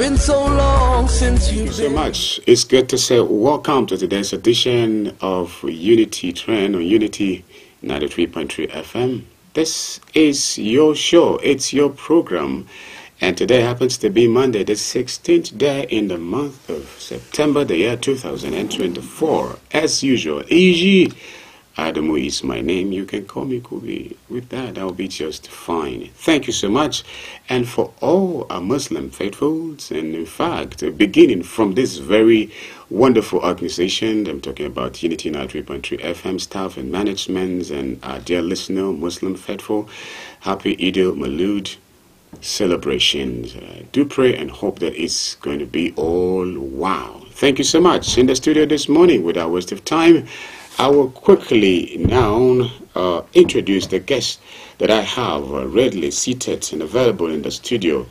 been so long since you've Thank you so much. It's good to say welcome to today's edition of Unity Trend on Unity 93.3 FM. This is your show. It's your program. And today happens to be Monday, the 16th day in the month of September, the year 2024. As usual, Eiji Adamu is my name. You can call me Kubi. With that, I'll be just fine. Thank you so much. And for all our Muslim faithfuls, and in fact, beginning from this very wonderful organization, I'm talking about Unity 93.3 FM staff and management, and our dear listener, Muslim faithful, happy Eid al-Maulud celebrations. Do pray and hope that it's going to be all wow. Thank you so much. In the studio this morning, without waste of time, I will quickly now introduce the guest that I have readily seated and available in the studio.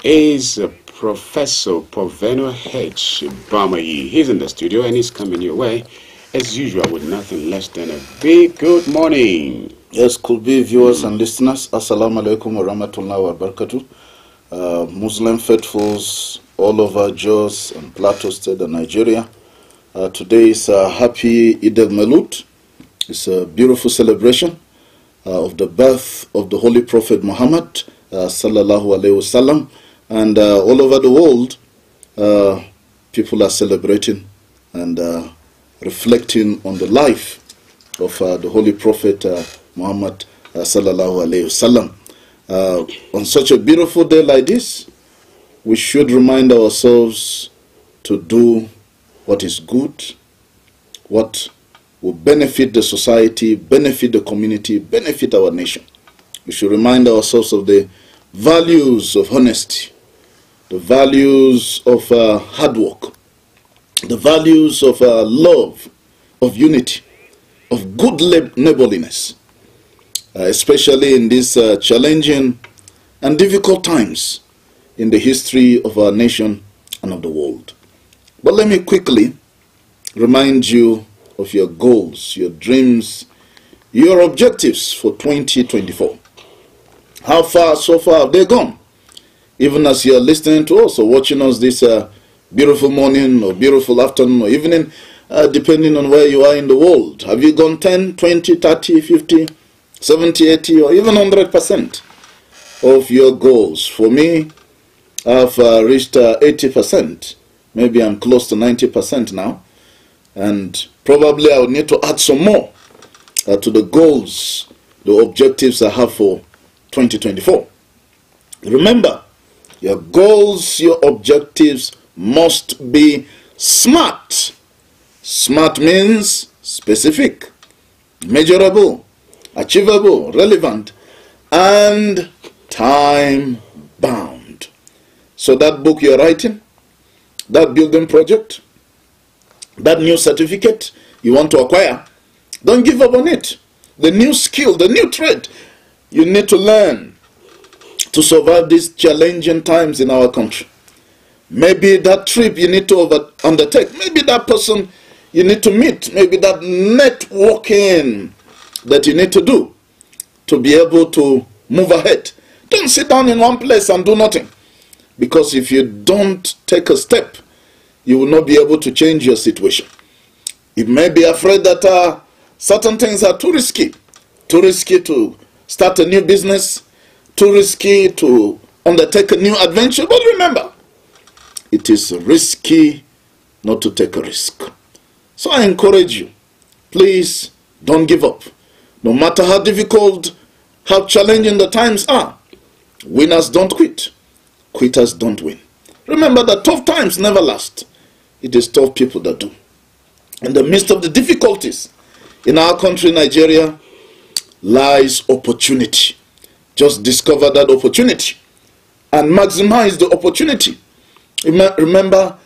Is Professor Poveno H. Bamayi. He's in the studio and he's coming your way, as usual, with nothing less than a big good morning. Yes, could be viewers and listeners. Assalamu alaikum wa rahmatullahi wa barakatuh. Muslim faithfuls all over Jos and Plateau State and Nigeria. Today is a happy Eid al-Maulud. It's a beautiful celebration of the birth of the Holy Prophet Muhammad sallallahu alaihi wasallam, and all over the world people are celebrating and reflecting on the life of the Holy Prophet Muhammad sallallahu alaihi wasallam. On such a beautiful day like this, we should remind ourselves to do what is good, what will benefit the society, benefit the community, benefit our nation. We should remind ourselves of the values of honesty, the values of hard work, the values of love, of unity, of good neighborliness, especially in these challenging and difficult times in the history of our nation and of the world. But let me quickly remind you of your goals, your dreams, your objectives for 2024. How far, so far have they gone? Even as you are listening to us or watching us this beautiful morning or beautiful afternoon or evening, depending on where you are in the world. Have you gone 10, 20, 30, 50, 70, 80, or even 100% of your goals? For me, I've reached 80%. Maybe I'm close to 90% now. And probably I will need to add some more to the goals, the objectives I have for 2024. Remember, your goals, your objectives must be SMART. SMART means specific, measurable, achievable, relevant, and time-bound. So that book you're writing, that building project, that new certificate you want to acquire, don't give up on it. The new skill, the new trade you need to learn to survive these challenging times in our country. Maybe that trip you need to undertake. Maybe that person you need to meet. Maybe that networking that you need to do to be able to move ahead. Don't sit down in one place and do nothing. Because if you don't take a step, you will not be able to change your situation. You may be afraid that certain things are too risky to start a new business, too risky to undertake a new adventure. But remember, it is risky not to take a risk. So I encourage you, please don't give up. No matter how difficult, how challenging the times are, winners don't quit. Quitters don't win. Remember that tough times never last. It is tough people that do. In the midst of the difficulties in our country, Nigeria, lies opportunity. Just discover that opportunity and maximize the opportunity. Remember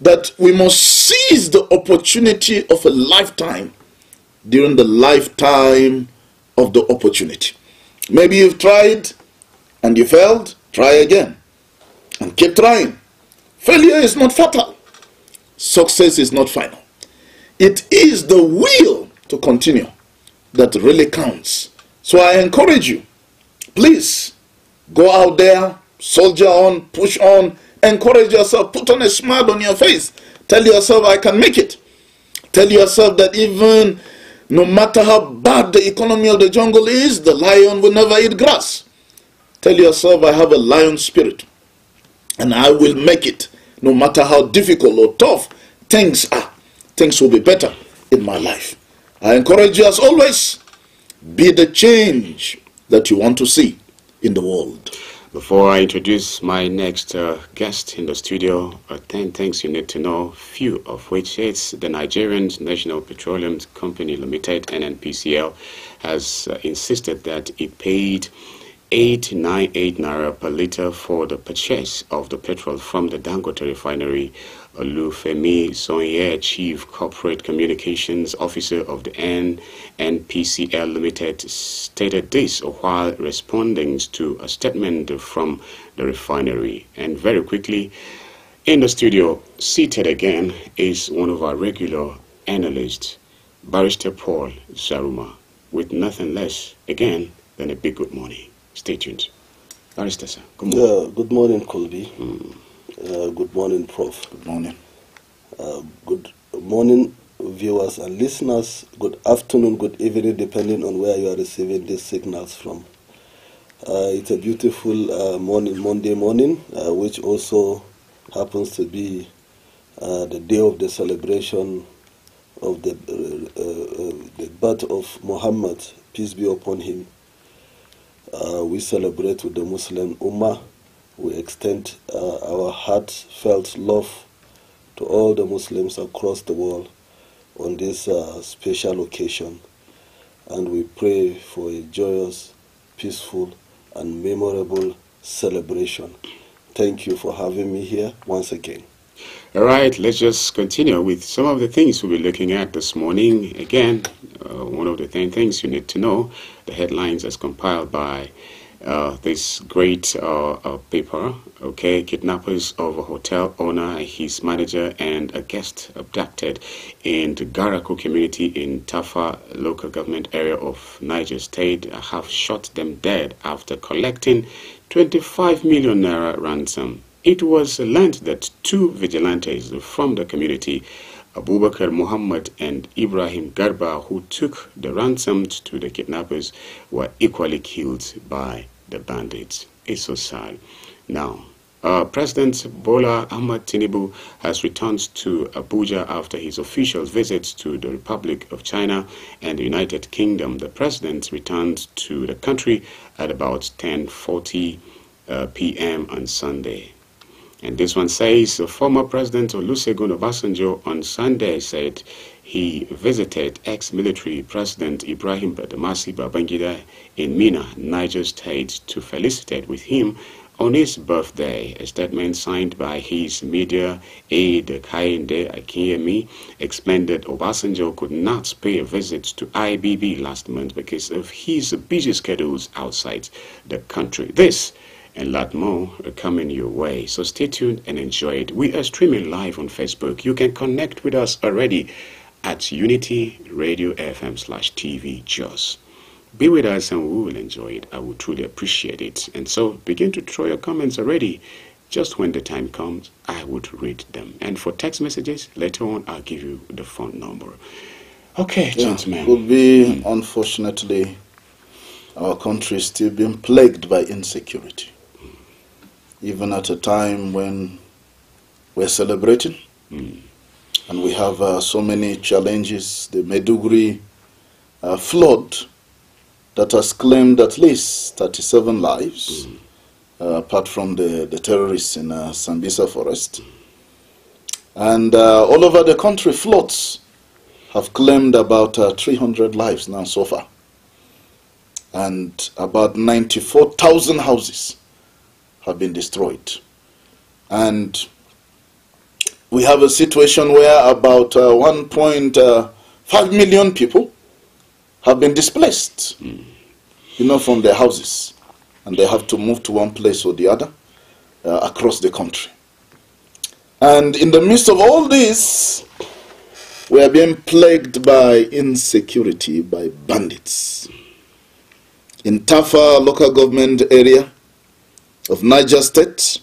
that we must seize the opportunity of a lifetime during the lifetime of the opportunity. Maybe you've tried and you failed. Try again and keep trying. Failure is not fatal. Success is not final. It is the will to continue that really counts. So I encourage you, please go out there, soldier on, push on, Encourage yourself. Put on a smile on your face. Tell yourself, I can make it. Tell yourself that even no matter how bad the economy of the jungle is, the lion will never eat grass. Tell yourself, I have a lion spirit, and I will make it. No matter how difficult or tough things are, things will be better in my life. I encourage you as always, be the change that you want to see in the world. Before I introduce my next guest in the studio, 10 things you need to know, few of which is the Nigerian National Petroleum Company Limited, NNPCL, has insisted that it paid 898 naira per litre for the purchase of the petrol from the Dangote refinery. Olufemi Sonye, Chief Corporate Communications Officer of the NNPCL Limited, stated this while responding to a statement from the refinery. And very quickly, in the studio, seated again, is one of our regular analysts, Barrister Paul Zaruma, with nothing less, again, than a big good morning. Stay tuned. Barrister, sir. Good morning. Yeah, good morning, Colby. Good morning, Prof. Good morning. Good morning, viewers and listeners. Good afternoon, good evening, depending on where you are receiving these signals from. It's a beautiful Monday morning, which also happens to be the day of the celebration of the birth of Muhammad, peace be upon him. We celebrate with the Muslim Ummah. We extend our heartfelt love to all the Muslims across the world on this special occasion. And we pray for a joyous, peaceful, and memorable celebration. Thank you for having me here once again. All right, let's just continue with some of the things we'll be looking at this morning. Again, one of the 10 things you need to know, the headlines as compiled by this great paper, okay, kidnappers of a hotel owner, his manager, and a guest abducted in the Garaku community in Tafe local government area of Niger State have shot them dead after collecting 25 million naira ransom. It was learned that 2 vigilantes from the community, Abubakar Muhammad and Ibrahim Garba, who took the ransom to the kidnappers, were equally killed by the bandits. It's so sad. Now, President Bola Ahmed Tinubu has returned to Abuja after his official visits to the Republic of China and the United Kingdom. The president returned to the country at about 10:40 p.m. on Sunday. And this one says, the former President Olusegun Obasanjo on Sunday said he visited ex-military President Ibrahim Badamasi Babangida in Mina, Niger State, to felicitate with him on his birthday. A statement signed by his media aide Kayinde Akinyemi explained that Obasanjo could not pay a visit to IBB last month because of his busy schedules outside the country. This and a lot more are coming your way. So stay tuned and enjoy it. We are streaming live on Facebook. You can connect with us already at Unity Radio FM/TV Jos. Be with us and we will enjoy it. I would truly appreciate it. And so begin to throw your comments already. Just when the time comes, I would read them. And for text messages, later on, I'll give you the phone number. Okay, gentlemen. It would be, unfortunately, our country is still being plagued by insecurity. Even at a time when we're celebrating and we have so many challenges, the Maiduguri flood that has claimed at least 37 lives, apart from the terrorists in Sambisa forest. And all over the country, floods have claimed about 300 lives now so far. And about 94,000 houses have been destroyed. And we have a situation where about 1.5 million people have been displaced, from their houses. And they have to move to one place or the other across the country. And in the midst of all this, we are being plagued by insecurity, by bandits. In Tafe local government area of Niger State,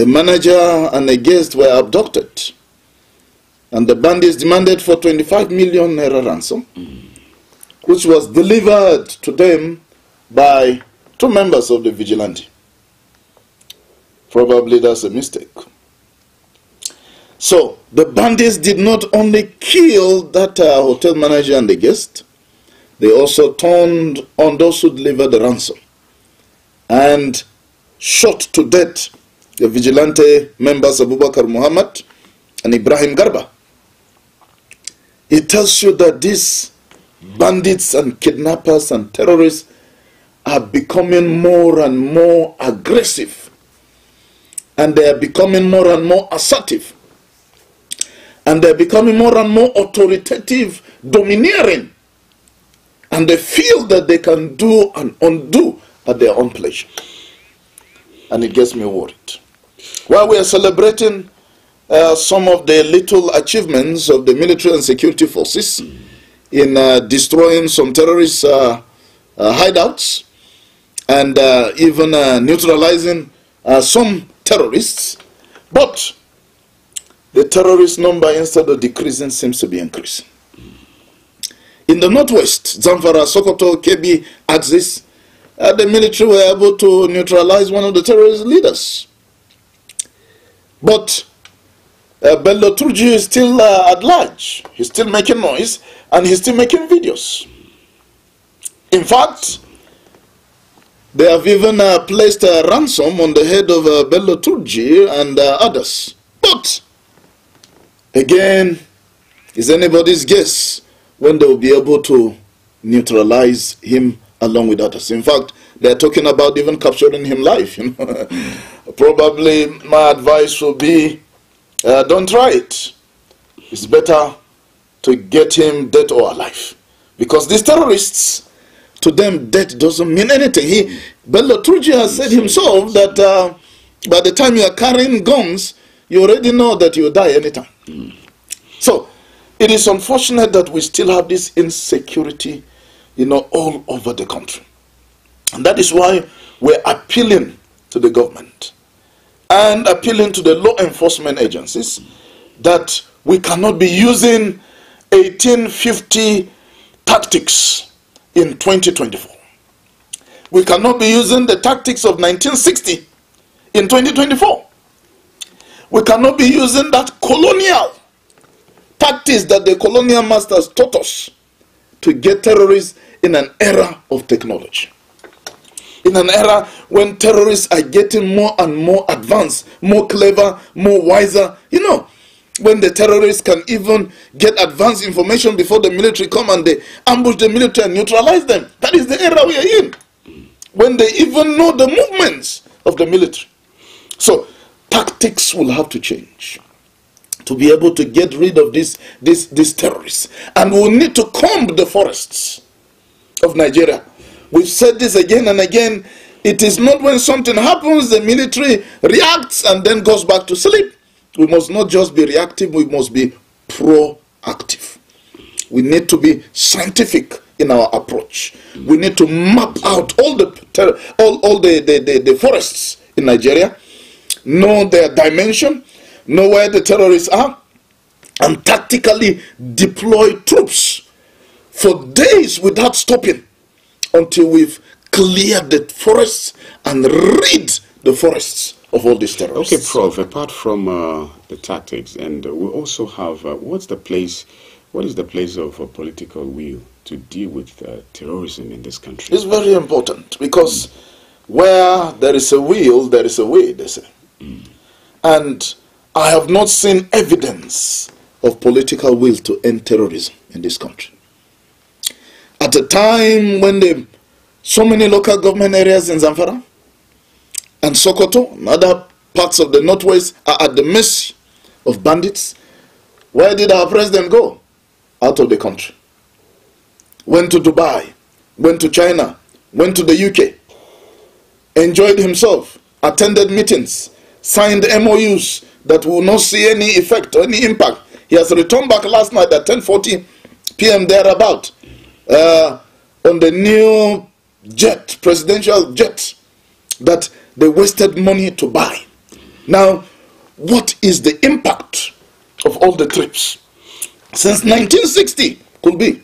a manager and a guest were abducted, and the bandits demanded for 25 million naira ransom, which was delivered to them by 2 members of the vigilante. Probably that's a mistake. So the bandits did not only kill that hotel manager and the guest, they also turned on those who delivered the ransom and shot to death the vigilante members Abubakar Muhammad and Ibrahim Garba. It tells you that these bandits and kidnappers and terrorists are becoming more and more aggressive, and they are becoming more and more assertive, and they're becoming more and more authoritative, domineering, and they feel that they can do and undo at their own pleasure. And it gets me worried. While we are celebrating some of the little achievements of the military and security forces in destroying some terrorist hideouts and even neutralizing some terrorists, but the terrorist number, instead of decreasing, seems to be increasing. In the northwest, Zamfara, Sokoto, Kebbi axis, the military were able to neutralize one of the terrorist leaders. But Bello Turji is still at large. He's still making noise, and he's still making videos. In fact, they have even placed a ransom on the head of Bello Turji and others. But again, it's anybody's guess when they will be able to neutralize him along with others. In fact, they're talking about even capturing him live. You know? Probably my advice will be, don't try it. It's better to get him dead or alive. Because these terrorists, to them, death doesn't mean anything. Bello Turji has said himself that by the time you are carrying guns, you already know that you'll die anytime. So, it is unfortunate that we still have this insecurity, you know, all over the country. And that is why we're appealing to the government and appealing to the law enforcement agencies that we cannot be using 1850 tactics in 2024. We cannot be using the tactics of 1960 in 2024. We cannot be using that colonial tactics that the colonial masters taught us to get terrorists in an era of technology. In an era when terrorists are getting more and more advanced, more clever, more wiser. You know, when the terrorists can even get advanced information before the military come and they ambush the military and neutralize them. That is the era we are in. When they even know the movements of the military. So, tactics will have to change to be able to get rid of these terrorists. And we'll need to comb the forests of Nigeria. We've said this again and again. It is not when something happens, the military reacts and then goes back to sleep. We must not just be reactive, we must be proactive. We need to be scientific in our approach. We need to map out all the forests in Nigeria, know their dimension, know where the terrorists are, and tactically deploy troops for days without stopping until we've cleared the forests and rid the forests of all these terrorists. Okay, Prof, apart from the tactics, and we also have, what is the place of political will to deal with terrorism in this country? It's very important, because where there is a will, there is a way, they say. And I have not seen evidence of political will to end terrorism in this country. At a time when so many local government areas in Zamfara and Sokoto and other parts of the northwest are at the mercy of bandits, where did our president go? Out of the country. Went to Dubai, went to China, went to the UK, enjoyed himself, attended meetings, signed MOUs that will not see any effect or any impact. He has returned back last night at 10:40 p.m. thereabout on the new jet, presidential jet, that they wasted money to buy. Now, what is the impact of all the trips? Since 1960, could be.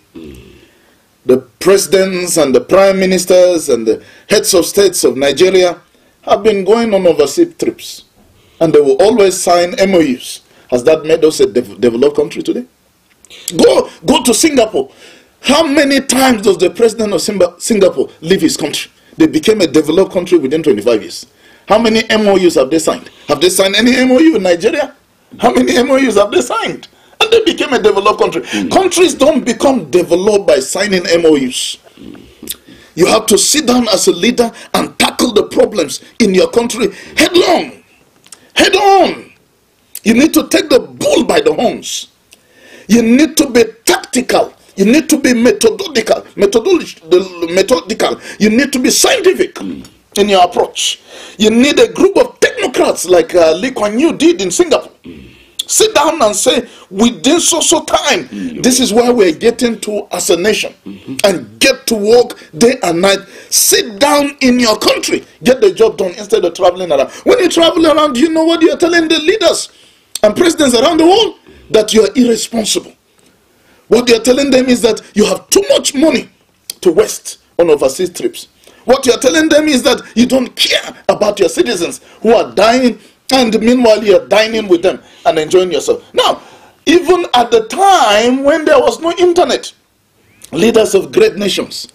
The presidents and the prime ministers and the heads of states of Nigeria have been going on overseas trips. And they will always sign MOUs. Has that made us a developed country today? Go to Singapore. How many times does the president of Singapore leave his country? They became a developed country within 25 years. How many MOUs have they signed? Have they signed any MOU in Nigeria? How many MOUs have they signed? And they became a developed country. Countries don't become developed by signing MOUs. You have to sit down as a leader and tackle the problems in your country headlong. Head on. You need to take the bull by the horns. You need to be tactical. You need to be methodical. You need to be scientific in your approach. You need a group of technocrats like Likitan Unity did in Singapore. Sit down and say, within so time, this is where we're getting to as a nation. And get to work day and night. Sit down in your country. Get the job done instead of traveling around. When you travel around, you know what you're telling the leaders and presidents around the world? That you're irresponsible. What you're telling them is that you have too much money to waste on overseas trips. What you're telling them is that you don't care about your citizens who are dying, and meanwhile you're dining with them and enjoying yourself. Now, even at the time when there was no internet, leaders of great nations,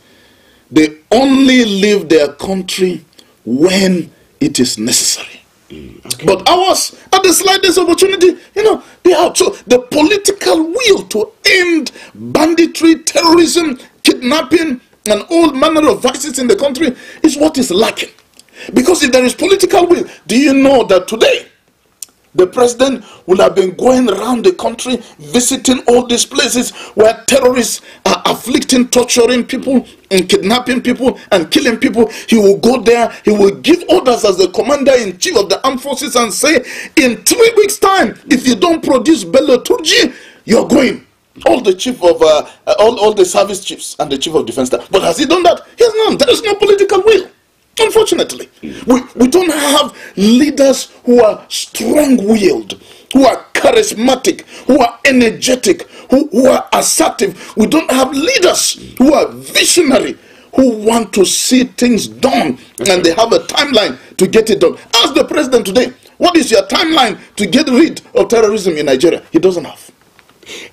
they only leave their country when it is necessary. Okay. But ours, at the slightest opportunity, they have. So the political will to end banditry, terrorism, kidnapping, and all manner of vices in the country is what is lacking. Because if there is political will, do you know that today the president will have been going around the country visiting all these places where terrorists are afflicting, torturing people and kidnapping people and killing people? He will go there, he will give orders as the commander-in-chief of the armed forces and say, in 3 weeks time, if you don't produce Bello Turji, you're going. All the chief of all the service chiefs and the chief of defense staff. But has he done that? He has not. There is no political will. Unfortunately, we don't have leaders who are strong-willed, who are charismatic, who are energetic, who are assertive. We don't have leaders who are visionary, who want to see things done, and they have a timeline to get it done. Ask the president today, what is your timeline to get rid of terrorism in Nigeria? He doesn't have.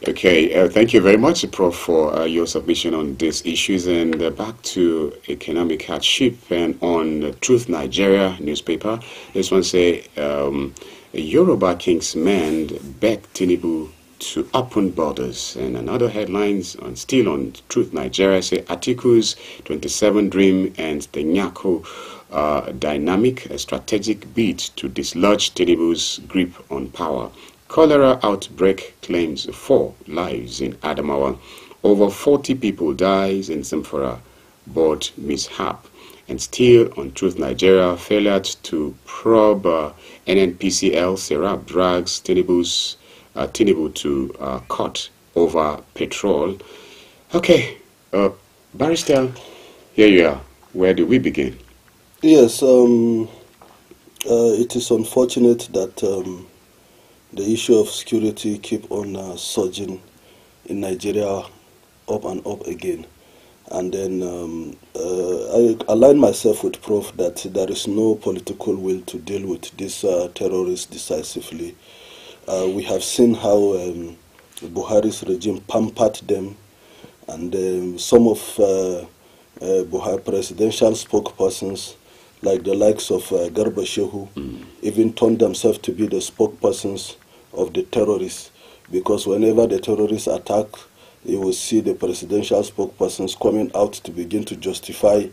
Okay, thank you very much, Prof, for your submission on these issues. And back to economic hardship and on Truth Nigeria newspaper. This one say, Yoruba King's men beg Tinubu to open borders. And another headlines still on Truth Nigeria say, Atiku's 27 dream and the Nyako dynamic strategic bid to dislodge Tinubu's grip on power. Cholera outbreak claims 4 lives in Adamawa. Over 40 people dies in Zamfara boat mishap. And still on Truth Nigeria, failure to probe NNPCL Serap drags Tinubu to court over petrol. Okay, Barrister, here you are. Where do we begin? Yes, it is unfortunate that the issue of security keep on surging in Nigeria up and up again. And then I align myself with Prof that there is no political will to deal with these terrorists decisively. We have seen how Buhari's regime pampered them, and some of Buhari presidential spokespersons, like the likes of Garba Shehu, even turned themselves to be the spokespersons of the terrorists, because whenever the terrorists attack, you will see the presidential spokespersons coming out to begin to justify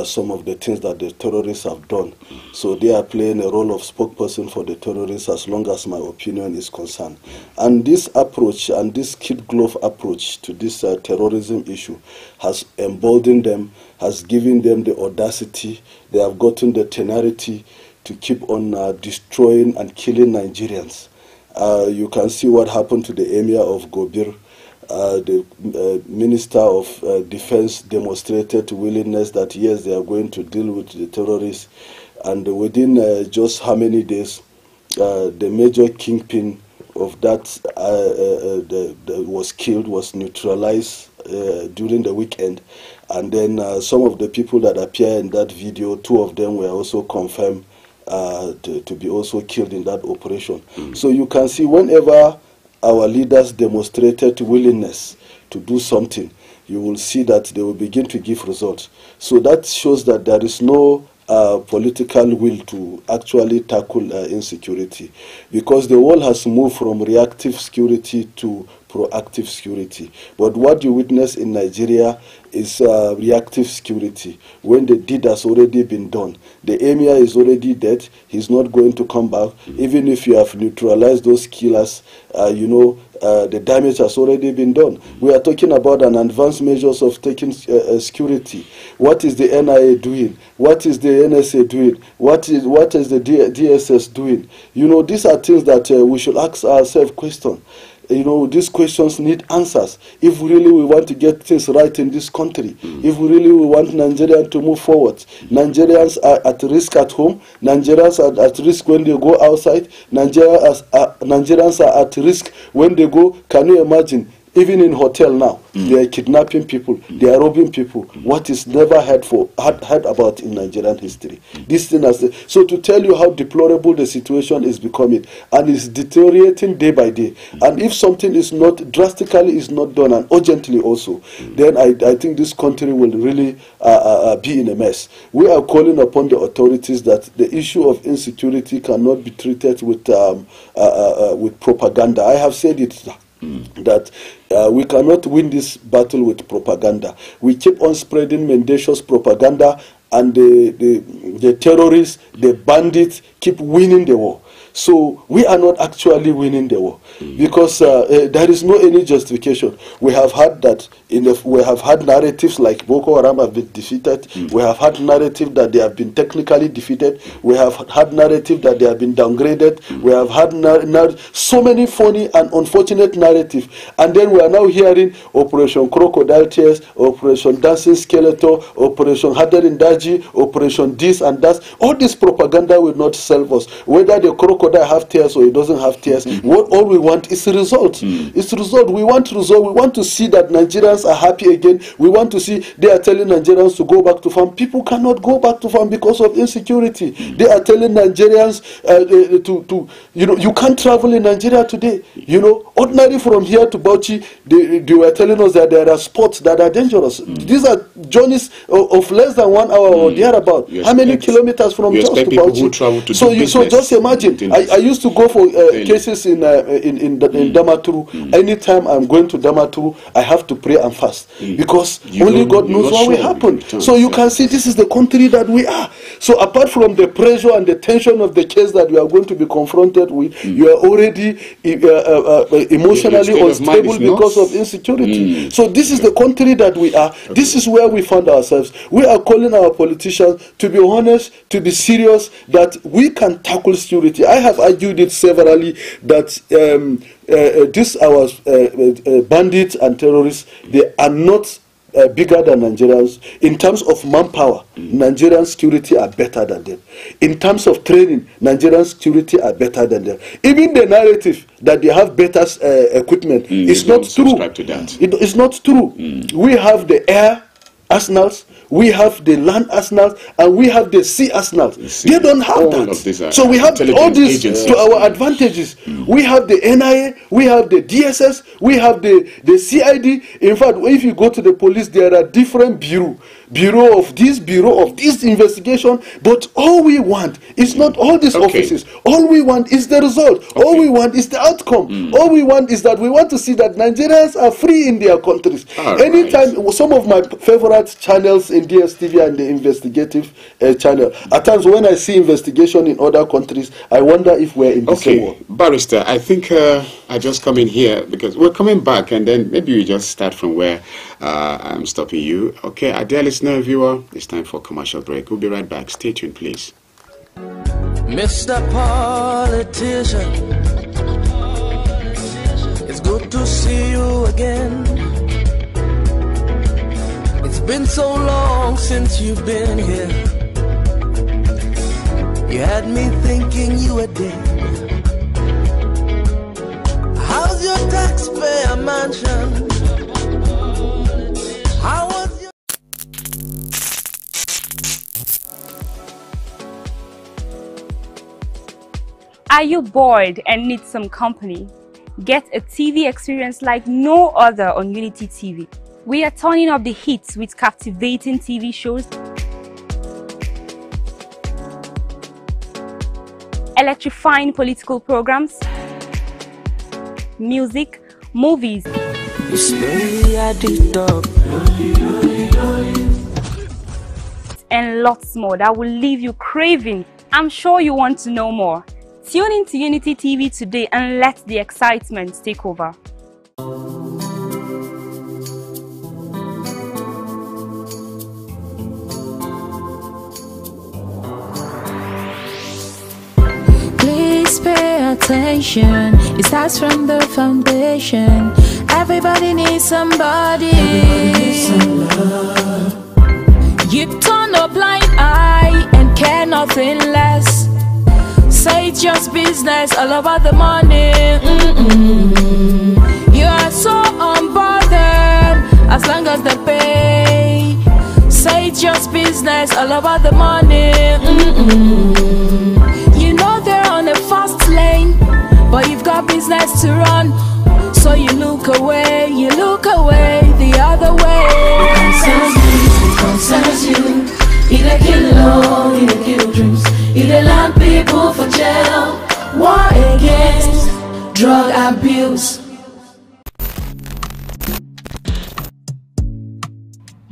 some of the things that the terrorists have done. So they are playing a role of spokesperson for the terrorists as long as my opinion is concerned. And this approach and this kid glove approach to this terrorism issue has emboldened them, has given them the audacity, they have gotten the temerity to keep on destroying and killing Nigerians. You can see what happened to the Emir of Gobir. The Minister of Defense demonstrated willingness that yes, they are going to deal with the terrorists, and within just how many days the major kingpin of that that was killed was neutralized during the weekend, and then some of the people that appear in that video, 2 of them were also confirmed to be also killed in that operation. So you can see whenever our leaders demonstrated willingness to do something, you will see that they will begin to give results. So that shows that there is no political will to actually tackle insecurity, because the world has moved from reactive security to proactive security. But what you witness in Nigeria is reactive security, when the deed has already been done. The emir is already dead. He's not going to come back. Even if you have neutralized those killers, the damage has already been done. We are talking about an advanced measures of taking security. What is the NIA doing? What is the NSA doing? What is the DSS doing? These are things that we should ask ourselves questions. These questions need answers. If really we want to get things right in this country, if we really want Nigeria to move forward, Nigerians are at risk at home, Nigerians are at risk when they go outside, Nigerians are at risk when they go, can you imagine? Even in hotel now, they are kidnapping people, they are robbing people. What is never heard about in Nigerian history. This thing so to tell you how deplorable the situation is becoming, and is deteriorating day by day. And if something is not drastically is not done, and urgently also, then I think this country will really be in a mess. We are calling upon the authorities that the issue of insecurity cannot be treated with propaganda. I have said it. That we cannot win this battle with propaganda. We keep on spreading mendacious propaganda, and the terrorists, the bandits keep winning the war. So we are not actually winning the war, because there is no any justification. We have had that we have had narratives like Boko Haram have been defeated. We have had narrative that they have been technically defeated. We have had narrative that they have been downgraded. We have had so many funny and unfortunate narrative, and then we are now hearing Operation Crocodile Tears, Operation Dancing Skeleton, Operation Hadarin Daji, Operation this and that. All this propaganda will not serve us. Whether the crocodile have tears or it doesn't have tears, all we want is a result. It's a result. We want result. We want to see that Nigerians are happy again. We want to see they are telling Nigerians to go back to farm. People cannot go back to farm because of insecurity. They are telling Nigerians you can't travel in Nigeria today. Ordinary from here to Bauchi, they were telling us that there are spots that are dangerous. These are journeys of less than 1 hour or thereabout. How many kilometers from Jos to Bauchi? So just imagine. I used to go for cases in Damaturu. Anytime I'm going to Damaturu, I have to pray and fast, because only God knows what will happen. So you can see this is the country that we are. So apart from the pressure and the tension of the case that we are going to be confronted with, you are already emotionally unstable because of insecurity. So this is the country that we are. This is where we find ourselves. We are calling our politicians to be honest, to be serious, that we can tackle security. I have argued it severally that our bandits and terrorists, they are not bigger than Nigerians. In terms of manpower, Nigerian security are better than them. In terms of training, Nigerian security are better than them. Even the narrative that they have better equipment is not true. It's not true. We have the air arsenals, we have the land arsenals, and we have the sea arsenals. They don't have that. So we have all these to our advantages. We have the NIA, we have the DSS, we have the CID. In fact, if you go to the police, there are different bureau of this investigation. But all we want is not all these offices. All we want is the result. All we want is the outcome. All we want is that we want to see that Nigerians are free in their countries. Anytime, some of my favorite channels in DSTV and the investigative channel, at times when I see investigation in other countries, I wonder if we're in the same world. Barrister, I think I just come in here because we're coming back, and then maybe we just start from where I'm stopping you. Okay, our dear listener, viewer, it's time for a commercial break. We'll be right back. Stay tuned, please. Mr. Politician, it's good to see you again. It's been so long since you've been here. You had me thinking you were dead. taxpayer mansion. How was your Are you bored and need some company? Get a TV experience like no other on Unity TV. We are turning up the hits with captivating TV shows, electrifying political programs, music, movies, and lots more that will leave you craving. I'm sure you want to know more. Tune in to Unity TV today and let the excitement take over. Please pay attention. It starts from the foundation. Everybody needs somebody. You turn a blind eye and care nothing less. Say it's just business, all about the money. You are so unbothered as long as they pay. Say it's just business, all about the money. You know they're on a fast lane, but you've got business to run. So you look away the other way. It concerns you. It kill love, it kill dreams. It land people for jail. War against drug abuse.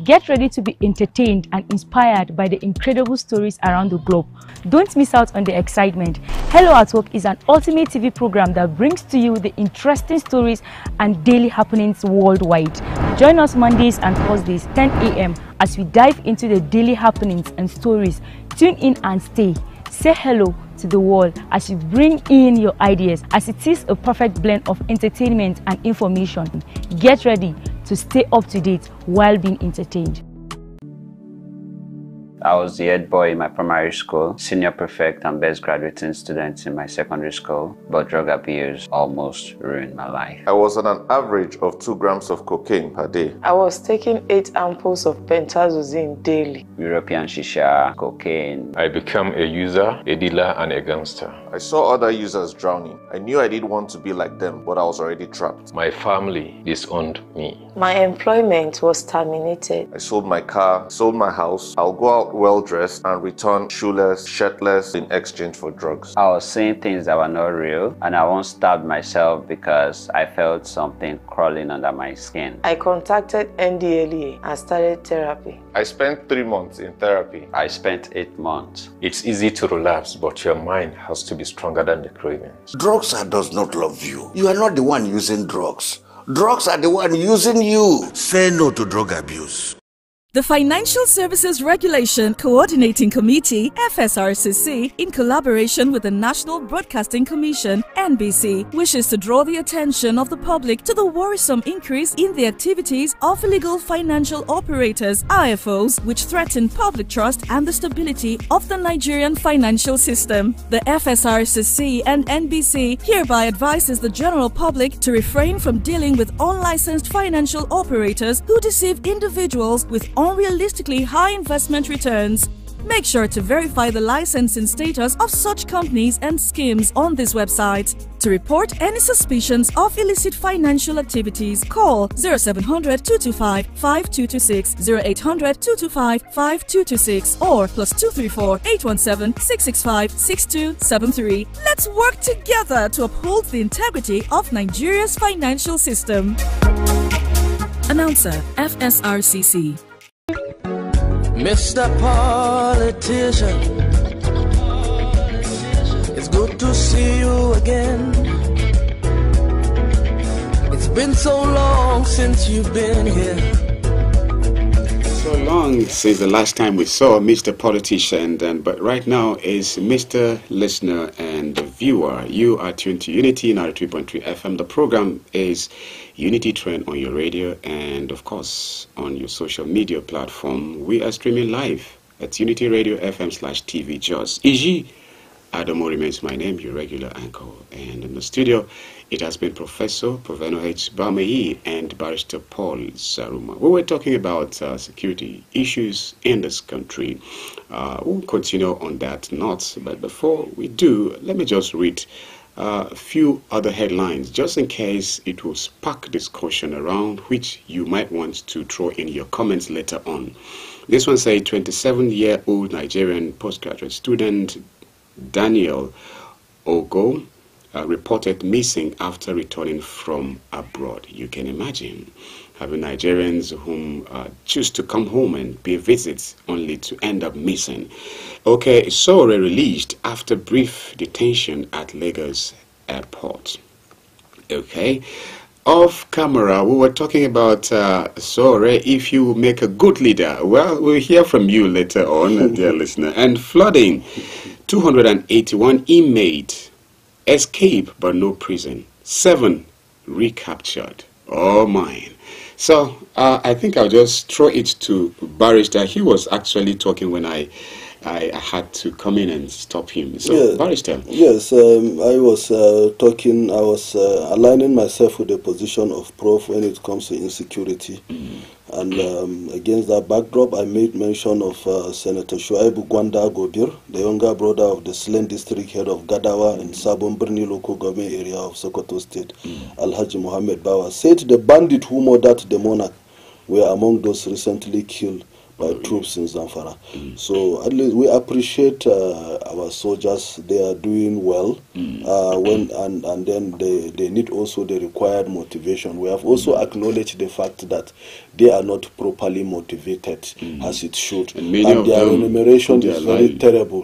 Get ready to be entertained and inspired by the incredible stories around the globe. Don't miss out on the excitement. Hello at Work is an ultimate TV program that brings to you the interesting stories and daily happenings worldwide. Join us Mondays and Thursdays, 10 a.m. as we dive into the daily happenings and stories. Tune in and stay. Say hello to the world as you bring in your ideas, as it is a perfect blend of entertainment and information. Get ready to stay up to date while being entertained. I was the head boy in my primary school, senior prefect and best graduating student in my secondary school, but drug abuse almost ruined my life. I was on an average of 2 grams of cocaine per day. I was taking 8 ampoules of pentazosine daily. European shisha, cocaine. I became a user, a dealer, and a gangster. I saw other users drowning. I knew I didn't want to be like them, but I was already trapped. My family disowned me. My employment was terminated. I sold my car, sold my house. I'll go out well-dressed and return shoeless, shirtless in exchange for drugs. I was seeing things that were not real, and I once stabbed myself because I felt something crawling under my skin. I contacted NDLEA and started therapy. I spent 3 months in therapy. I spent 8 months. It's easy to relapse, but your mind has to be stronger than the cravings. Drugs does not love you. You are not the one using drugs. Drugs are the one using you. Say no to drug abuse. The Financial Services Regulation Coordinating Committee, FSRCC, in collaboration with the National Broadcasting Commission, NBC, wishes to draw the attention of the public to the worrisome increase in the activities of illegal financial operators, IFOs, which threaten public trust and the stability of the Nigerian financial system. The FSRCC and NBC hereby advises the general public to refrain from dealing with unlicensed financial operators who deceive individuals with unrealistically high investment returns. Make sure to verify the licensing status of such companies and schemes on this website. To report any suspicions of illicit financial activities, call 0700 225 5226, 0800 225 5226, or +234 817 665 6273. Let's work together to uphold the integrity of Nigeria's financial system. Announcer, FSRCC. Mr. Politician, it's good to see you again. It's been so long since you've been here. So long since the last time we saw Mr. Politician, but right now is Mr. Listener and Viewer. You are tuned to Unity 93.3 FM. The program is Unity Trend on your radio and, of course, on your social media platform. We are streaming live at Unity Radio FM/TV Jos. Iji Adomo remains my name, your regular anchor. And in the studio, it has been Professor Proveno H. Bameyi and Barrister Paul Zaruma. We were talking about security issues in this country. We'll continue on that note, but before we do, let me just read a few other headlines, just in case it will spark discussion around which you might want to throw in your comments later on. This one says 27-year-old Nigerian postgraduate student Daniel Ogo reported missing after returning from abroad. You can imagine having Nigerians whom choose to come home and pay visits only to end up missing. Okay, Sore released after brief detention at Lagos airport. Okay, off camera we were talking about Sore, if you make a good leader. Well, we'll hear from you later on, dear listener. And flooding, 281 inmates escape but no prison, 7 recaptured. Oh mine. So I think I'll just throw it to Barrister. He was actually talking when I had to come in and stop him. So yeah, Barrister. Yes, I was talking, I was aligning myself with the position of Prof when it comes to insecurity. And against that backdrop, I made mention of Senator Shuaibu Gwanda Gobir, the younger brother of the slain district head of Gadawa in Sabon Birni local government area of Sokoto State, Alhaji Mohammed Bawa, said the bandit who murdered the monarch were among those recently killed by troops in Zamfara. So at least we appreciate our soldiers. They are doing well, and then they need also the required motivation. We have also acknowledged the fact that they are not properly motivated as it should, and their remuneration is very terrible.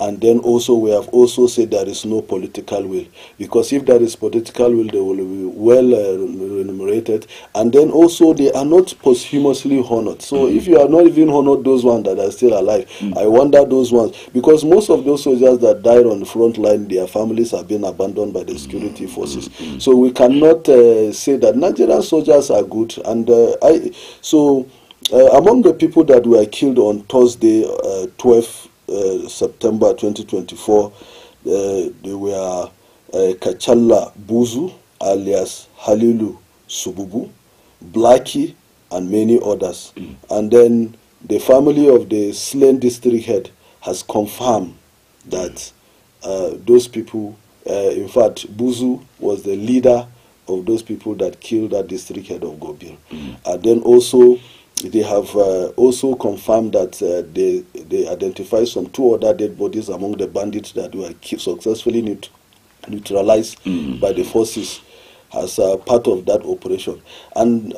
And then also we have also said there is no political will, because if there is political will, they will be well remunerated, and then also they are not posthumously honored. So if you are not even honored those ones that are still alive, I wonder those ones, because most of those soldiers that died on the front line, their families have been abandoned by the security forces. So we cannot say that Nigerian soldiers are good. And among the people that were killed on Thursday, 12 September 2024, they were Kachala Buzu, alias Halilu Sububu, Blackie, and many others. And then the family of the slain district head has confirmed that those people, in fact, Buzu was the leader of those people that killed that district head of Gobir. And then also, they have also confirmed that they identified some 2 other dead bodies among the bandits that were successfully neutralized by the forces as part of that operation. And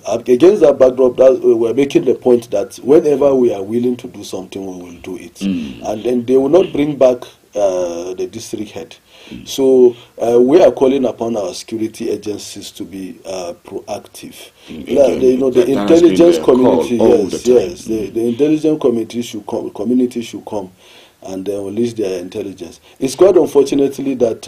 against that backdrop, we're making the point that whenever we are willing to do something, we will do it. And then they will not bring back the district head. So we are calling upon our security agencies to be proactive. The intelligence community, the intelligence community should come and release their intelligence. It's quite unfortunately that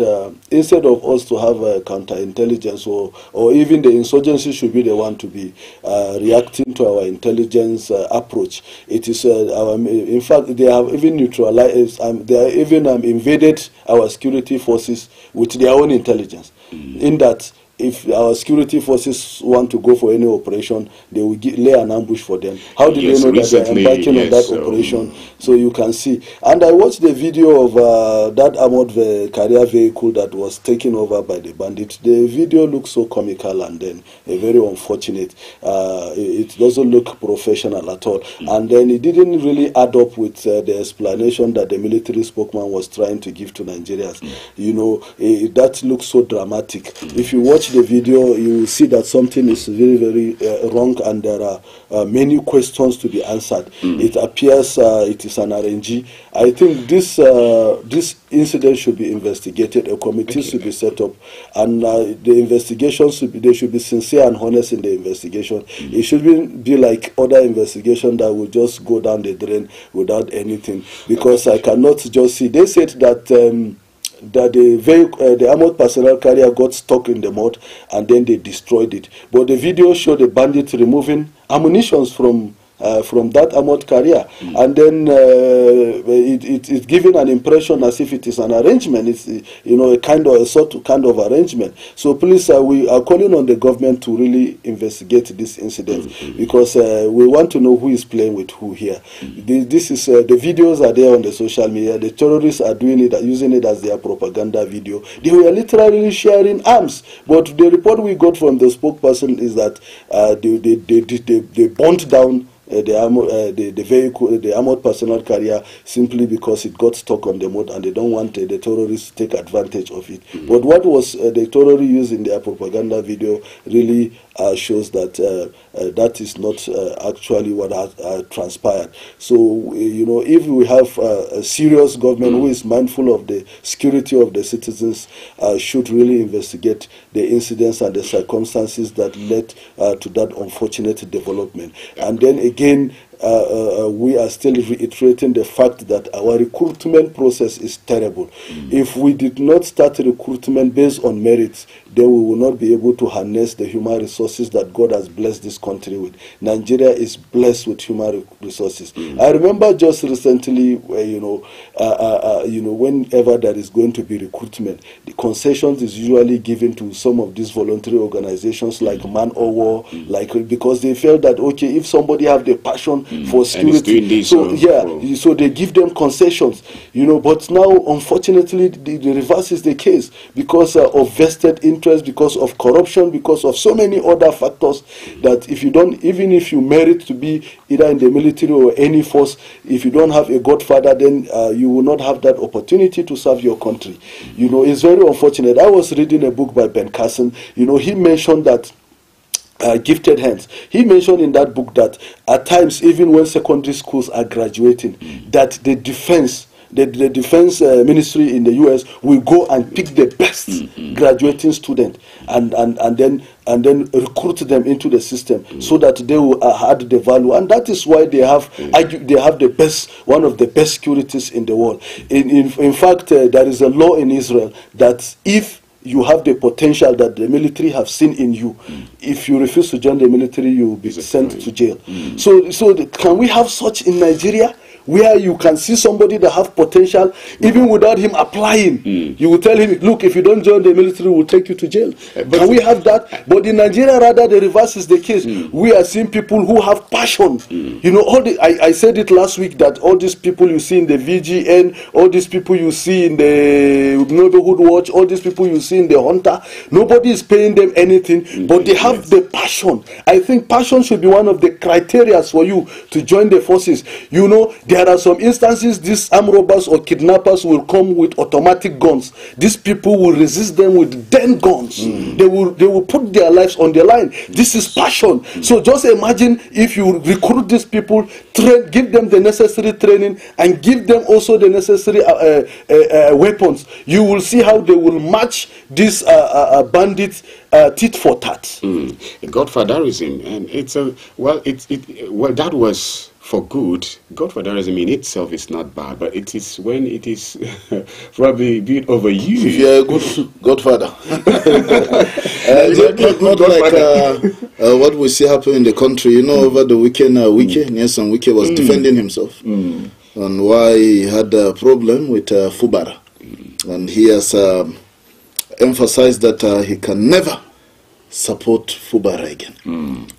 instead of us to have a counterintelligence, or even the insurgency should be the one to be reacting to our intelligence approach. It is in fact, they have even neutralized, they have even invaded our security forces with their own intelligence. In that, if our security forces want to go for any operation, they will lay an ambush for them. How do they know that they are embarking on that operation? So you can see. And I watched the video of that armored carrier vehicle that was taken over by the bandits. The video looks so comical and then very unfortunate. It doesn't look professional at all. And then it didn't really add up with the explanation that the military spokesman was trying to give to Nigerians. You know, that looks so dramatic. If you watch the video, you will see that something is very, very wrong, and there are many questions to be answered. It appears it is an RNG. I think this incident should be investigated. A committee should be set up, and the investigation they should be sincere and honest in the investigation. It shouldn't be like other investigation that will just go down the drain without anything, because I cannot just see. They said that the armored personnel carrier got stuck in the mud and then they destroyed it. But the video showed the bandits removing ammunitions from from that armored carrier, and then it's given an impression as if it is an arrangement. It's a sort of arrangement. So please, we are calling on the government to really investigate this incident, because we want to know who is playing with who here. This is the videos are there on the social media. The terrorists are doing it, using it as their propaganda video. They were literally sharing arms, but the report we got from the spokesperson is that they burnt down the vehicle, the armored personnel carrier, simply because it got stuck on the mud and they don't want the terrorists to take advantage of it. But what was the terrorists used in their propaganda video really shows that that is not actually what has transpired. So, if we have a serious government who is mindful of the security of the citizens, should really investigate the incidents and the circumstances that led to that unfortunate development. And then again, we are still reiterating the fact that our recruitment process is terrible. If we did not start recruitment based on merits, then we will not be able to harness the human resources that God has blessed this country with. Nigeria is blessed with human resources. I remember just recently, whenever there is going to be recruitment, the concessions is usually given to some of these voluntary organizations like Man or War, because they felt that, okay, if somebody have the passion for security, so they give them concessions, but now unfortunately the reverse is the case, because of vested interest, because of corruption, because of so many other factors, that even if you merit to be either in the military or any force, if you don't have a godfather, then you will not have that opportunity to serve your country. It's very unfortunate. I was reading a book by Ben Carson. He mentioned that gifted hands. He mentioned in that book that at times, even when secondary schools are graduating, that the defense ministry in the US will go and pick the best graduating student and then recruit them into the system, so that they will add the value. And that is why they have the best, one of the best securities in the world. In fact, there is a law in Israel that if you have the potential that the military have seen in you, if you refuse to join the military, you will be sent to jail. So can we have such in Nigeria, where you can see somebody that have potential, even without him applying? You will tell him, look, if you don't join the military, we'll take you to jail. Can we have that? But in Nigeria, rather, the reverse is the case. We are seeing people who have passion. I said it last week, that all these people you see in the VGN, all these people you see in the Neighborhood Watch, all these people you see in the Hunter, nobody is paying them anything, but they have the passion. I think passion should be one of the criteria for you to join the forces. There are some instances these armed robbers or kidnappers will come with automatic guns. These people will resist them with 10 guns. They will put their lives on the line. This is passion. So just imagine if you recruit these people, give them the necessary training, and give them also the necessary weapons. You will see how they will match these bandits tit for tat. Godfatherism, and that was for good. Godfatherism in itself is not bad, but it is when it is probably a bit overused. If you're a good godfather. Not like what we see happen in the country. Over the weekend, Nelson Wike was defending himself on why he had a problem with Fubara. And he has emphasized that he can never support Fubara again.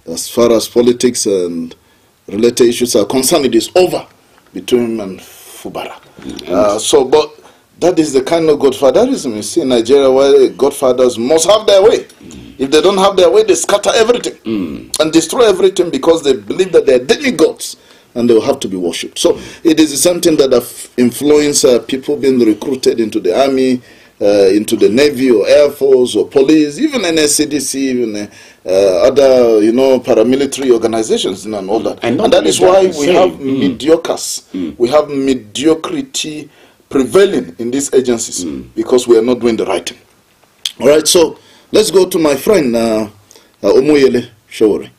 As far as politics and related issues are concerned, it is over between him and Fubara. But that is the kind of godfatherism you see in Nigeria, where godfathers must have their way. If they don't have their way, they scatter everything and destroy everything, because they believe that they're demigods and they will have to be worshipped. So it is something that have influenced people being recruited into the army, into the Navy or Air Force or police, even NSCDC, even other, paramilitary organizations and all that. And that is why we have mediocres. We have mediocrity prevailing in these agencies, because we are not doing the right thing. All right, so let's go to my friend Omoyele Showore.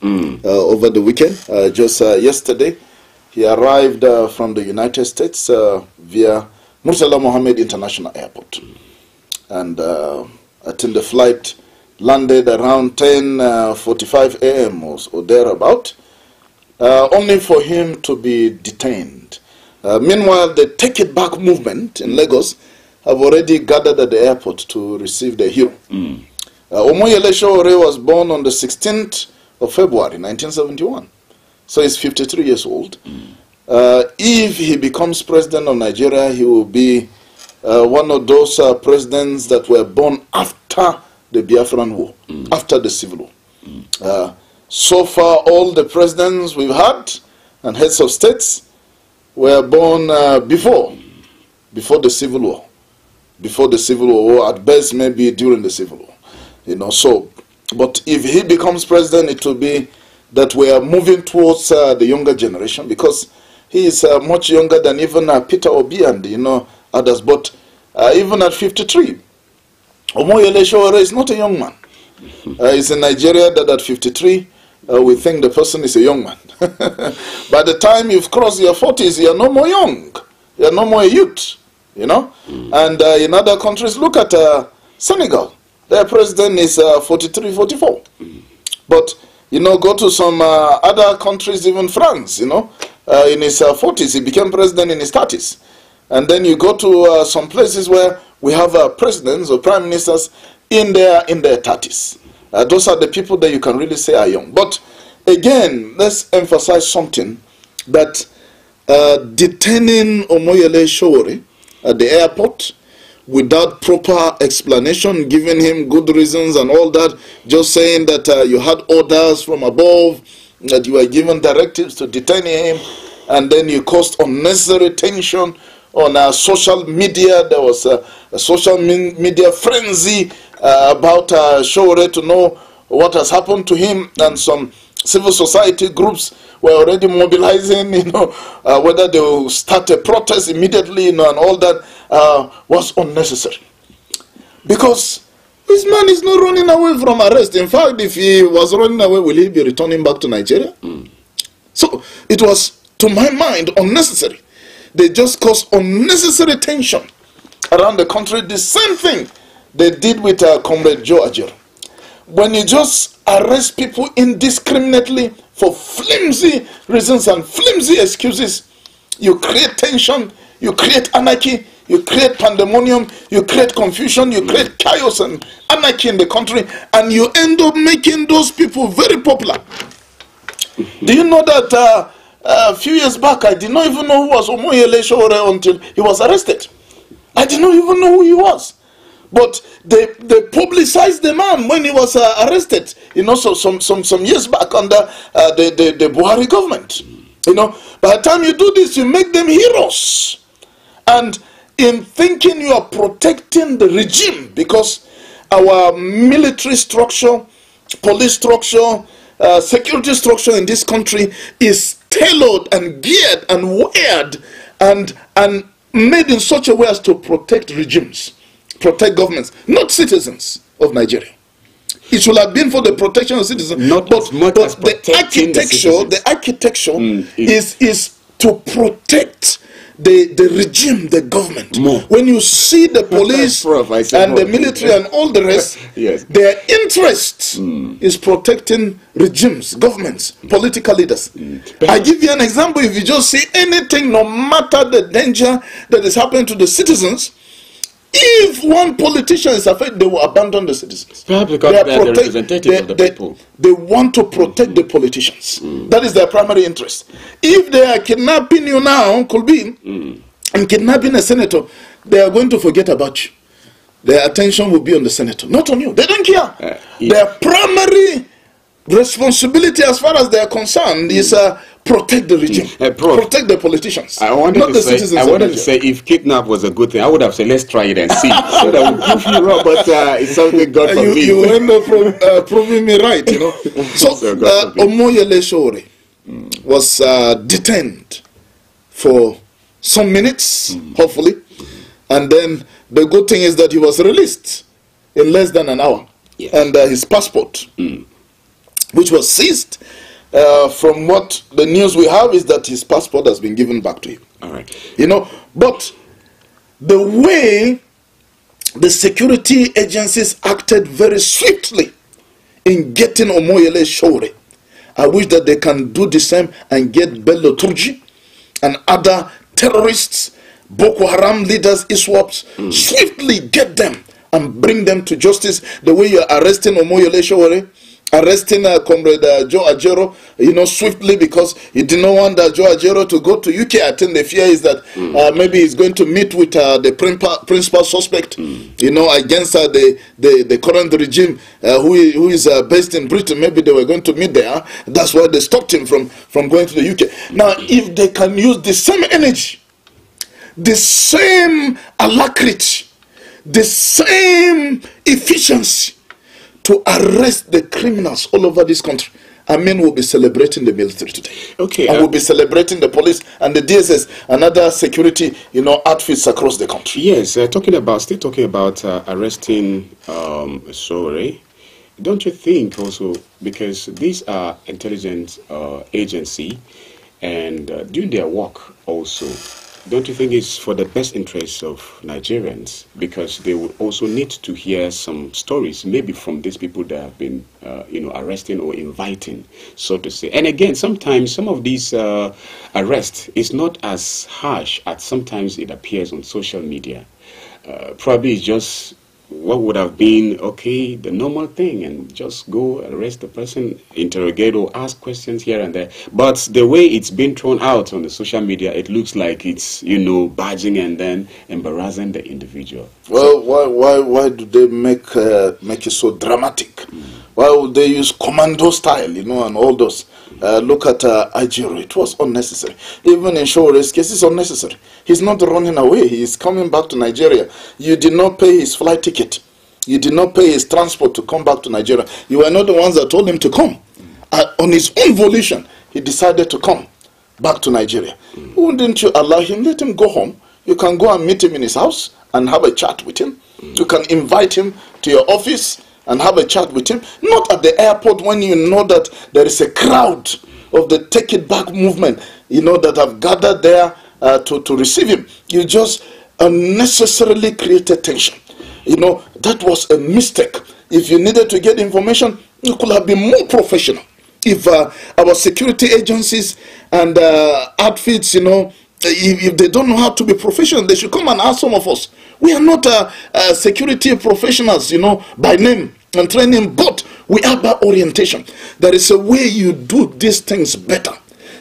Over the weekend, just yesterday, he arrived from the United States via Murtala Mohammed International Airport. And I think the flight landed around 10:45 a.m. or thereabout. only for him to be detained. Meanwhile, the Take It Back movement in Lagos have already gathered at the airport to receive the hero. Omoyele Sowore was born on the 16th of February 1971, so he's 53 years old. If he becomes president of Nigeria, he will be one of those presidents that were born after the Biafran War, after the Civil War. So far, all the presidents we've had and heads of states were born before the Civil War. Before the Civil War, or at best maybe during the Civil War. You know, so, but if he becomes president, it will be that we are moving towards the younger generation, because he is much younger than even Peter Obi and, you know, others. But even at 53, Omoyele Sowore is not a young man. It's in Nigeria that at 53, we think the person is a young man. By the time you've crossed your 40s, you're no more young. You're no more a youth, you know. And in other countries, look at Senegal. Their president is 43, 44. But, you know, go to some other countries, even France, you know, in his 40s, he became president in his 30s. And then you go to some places where we have presidents or prime ministers in their 30s. Those are the people that you can really say are young. But again, let's emphasize something, that detaining Omoyele Sowore at the airport without proper explanation, giving him good reasons and all that, just saying that you had orders from above, that you were given directives to detain him, and then you caused unnecessary tension on social media. There was a social media frenzy about Sowore to know what has happened to him, and some civil society groups were already mobilizing, you know, whether they will start a protest immediately, you know, and all that was unnecessary. Because this man is not running away from arrest. In fact, if he was running away, will he be returning back to Nigeria? So it was, to my mind, unnecessary. They just caused unnecessary tension around the country. The same thing they did with Comrade Joe Ajero. When you just arrest people indiscriminately for flimsy reasons and flimsy excuses, you create tension, you create anarchy, you create pandemonium, you create confusion, you create chaos and anarchy in the country, and you end up making those people very popular. Do you know that a few years back, I did not even know who was Omoyele Sowore until he was arrested. I did not even know who he was. But they publicized the man when he was arrested, you know, so some years back under the Buhari government. You know, by the time you do this, you make them heroes. And in thinking you are protecting the regime, because our military structure, police structure, security structure in this country is tailored and geared and wired and made in such a way as to protect regimes, protect governments, not citizens of Nigeria. It should have been for the protection of citizens, but the architecture is to protect the regime, the government. When you see the police and the military and all the rest, yes, their interest is protecting regimes, governments, political leaders. I give you an example. If you just see anything, no matter the danger that is happening to the citizens, if one politician is affected, they will abandon the citizens. Perhaps because they are the representatives of the people. They want to protect the politicians. That is their primary interest. If they are kidnapping you now, could be, and kidnapping a senator, they are going to forget about you. Their attention will be on the senator, not on you. They don't care. Their primary responsibility, as far as they are concerned, is protect the regime, protect the politicians. I wanted to say, if kidnap was a good thing, I would have said, let's try it and see. So that would prove you wrong, but it's something God forbid. You end up proving me right, you know. So Omoyele Sowore was detained for some minutes, hopefully, and then the good thing is that he was released in less than an hour, and his passport, which was seized. From what the news we have is that his passport has been given back to him. All right. You know, but the way the security agencies acted very swiftly in getting Omoyele Sowore I wish that they can do the same and get Bello Turji and other terrorists, Boko Haram leaders, ISWAPs, swiftly get them and bring them to justice the way you're arresting Omoyole Sowore, arresting Comrade Joe Ajero, swiftly, because he did not want Joe Ajero to go to UK. I think the fear is that maybe he's going to meet with the principal suspect, against the current regime who is based in Britain. Maybe they were going to meet there. That's why they stopped him from going to the UK. Now, if they can use the same energy, the same alacrity, the same efficiency to arrest the criminals all over this country, I mean, we'll be celebrating the military today. Okay. And we'll be celebrating the police and the DSS and other security, outfits across the country. Yes, still talking about arresting Sowore. Don't you think also, because these are intelligence agency and doing their work also, don't you think it's for the best interests of Nigerians? Because they would also need to hear some stories, maybe from these people that have been, arresting or inviting, so to say. And again, sometimes some of these arrests is not as harsh as sometimes it appears on social media. Probably it's just what would have been, okay, the normal thing, and just go arrest the person, interrogate or ask questions here and there. But the way it's been thrown out on the social media, it looks like it's, badging and then embarrassing the individual. Well, why do they make it so dramatic? Why would they use commando style, and all those? Look at Ajiro. It was unnecessary. Even in Showore's case, it's unnecessary. He's not running away. He is coming back to Nigeria. You did not pay his flight ticket. You did not pay his transport to come back to Nigeria. You were not the ones that told him to come. On his own volition, he decided to come back to Nigeria. Wouldn't you allow him? Let him go home. You can go and meet him in his house and have a chat with him. You can invite him to your office and have a chat with him. Not at the airport when you know that there is a crowd of the Take It Back movement, that have gathered there to receive him. You just unnecessarily created tension. That was a mistake. If you needed to get information, you could have been more professional. If our security agencies and outfits, if they don't know how to be professional, they should come and ask some of us. We are not security professionals, by name and training, but we have that orientation. There is a way you do these things better.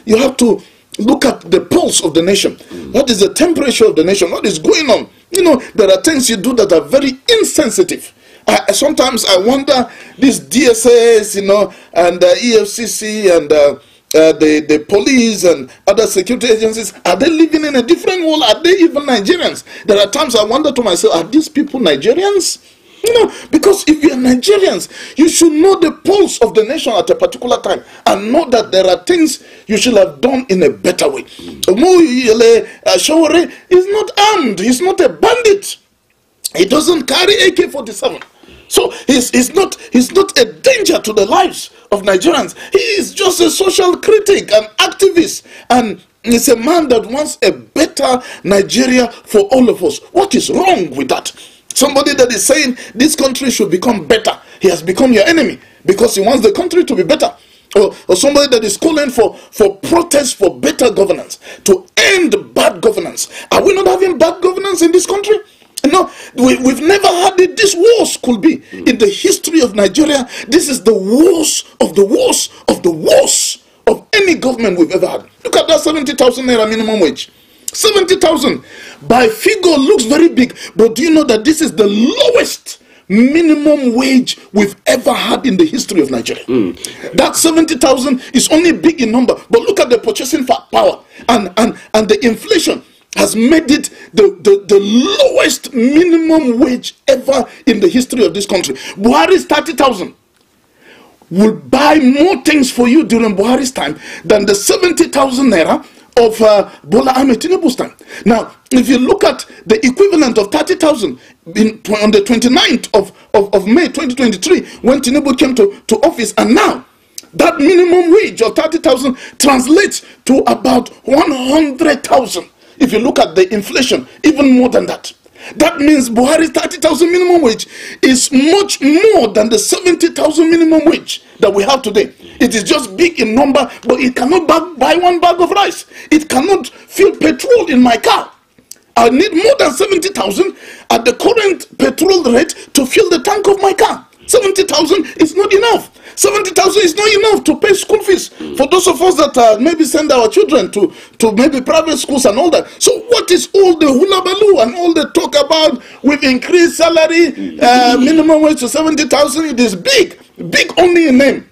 You have to look at the pulse of the nation. What is the temperature of the nation? What is going on? There are things you do that are very insensitive. Sometimes I wonder, these DSS, and EFCC and the police and other security agencies, are they living in a different world? Are they even Nigerians? There are times I wonder to myself, are these people Nigerians? Because if you are Nigerians, you should know the pulse of the nation at a particular time and know that there are things you should have done in a better way. Sowore is not armed. He's not a bandit. He doesn't carry AK-47. So he's not a danger to the lives of Nigerians. He is just a social critic, an activist, and he's a man that wants a better Nigeria for all of us. What is wrong with that? Somebody that is saying this country should become better, he has become your enemy because he wants the country to be better. Or somebody that is calling for protests for better governance, to end bad governance. Are we not having bad governance in this country? No, we've never had it. This worst could be in the history of Nigeria. This is the worst of the worst of the worst of any government we've ever had. Look at that 70,000 naira minimum wage. 70,000 by figure looks very big, but do you know that this is the lowest minimum wage we've ever had in the history of Nigeria? That 70,000 is only big in number, but look at the purchasing power and the inflation has made it the lowest minimum wage ever in the history of this country. Buhari's 30,000 will buy more things for you during Buhari's time than the 70,000 naira of Bola Ahmed Tinubu's time. Now, if you look at the equivalent of 30,000 on the 29th of May 2023, when Tinubu came to office, and now that minimum wage of 30,000 translates to about 100,000. If you look at the inflation, even more than that. That means Buhari's 30,000 minimum wage is much more than the 70,000 minimum wage that we have today. It is just big in number, but it cannot buy one bag of rice. It cannot fill petrol in my car. I need more than 70,000 at the current petrol rate to fill the tank of my car. 70,000 is not enough. 70,000 is not enough to pay school fees for those of us that maybe send our children to maybe private schools and all that. So what is all the hula baloo and all the talk about with increased salary, minimum wage to 70,000? It is big only in name.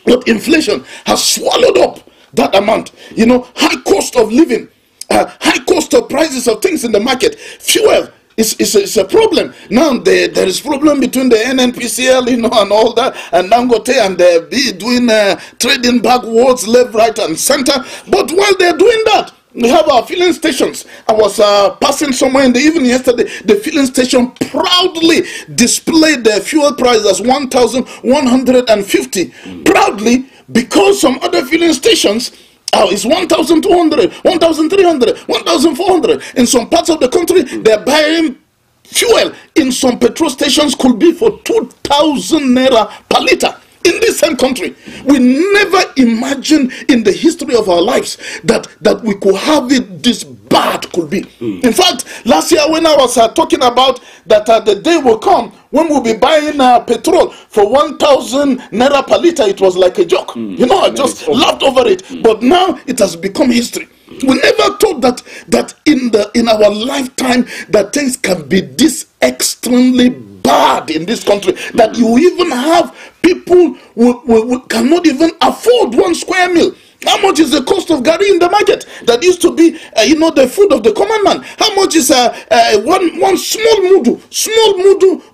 But inflation has swallowed up that amount. You know, high cost of living, high cost of prices of things in the market, fuel. It's a problem. Now there is problem between the NNPCL, you know, and all that, and Dangote, and they be doing trading backwards, left, right, and center. But while they're doing that, we have our filling stations. I was passing somewhere in the evening yesterday. The filling station proudly displayed the fuel price as 1,150. Proudly, because some other filling stations it's 1,200, 1,300, 1,400. In some parts of the country, they're buying fuel in some petrol stations could be for 2,000 naira per liter. In this same country, we never imagined in the history of our lives that we could have it this bad could be. In fact, last year when I was talking about that the day will come when we'll be buying petrol for 1,000 naira per liter, it was like a joke. You know, I just laughed over it. But now it has become history. We never thought that in our lifetime that things can be this extremely bad in this country, that you even have people who cannot even afford 1 square meal. How much is the cost of gari in the market that used to be, the food of the common man? How much is one small mudu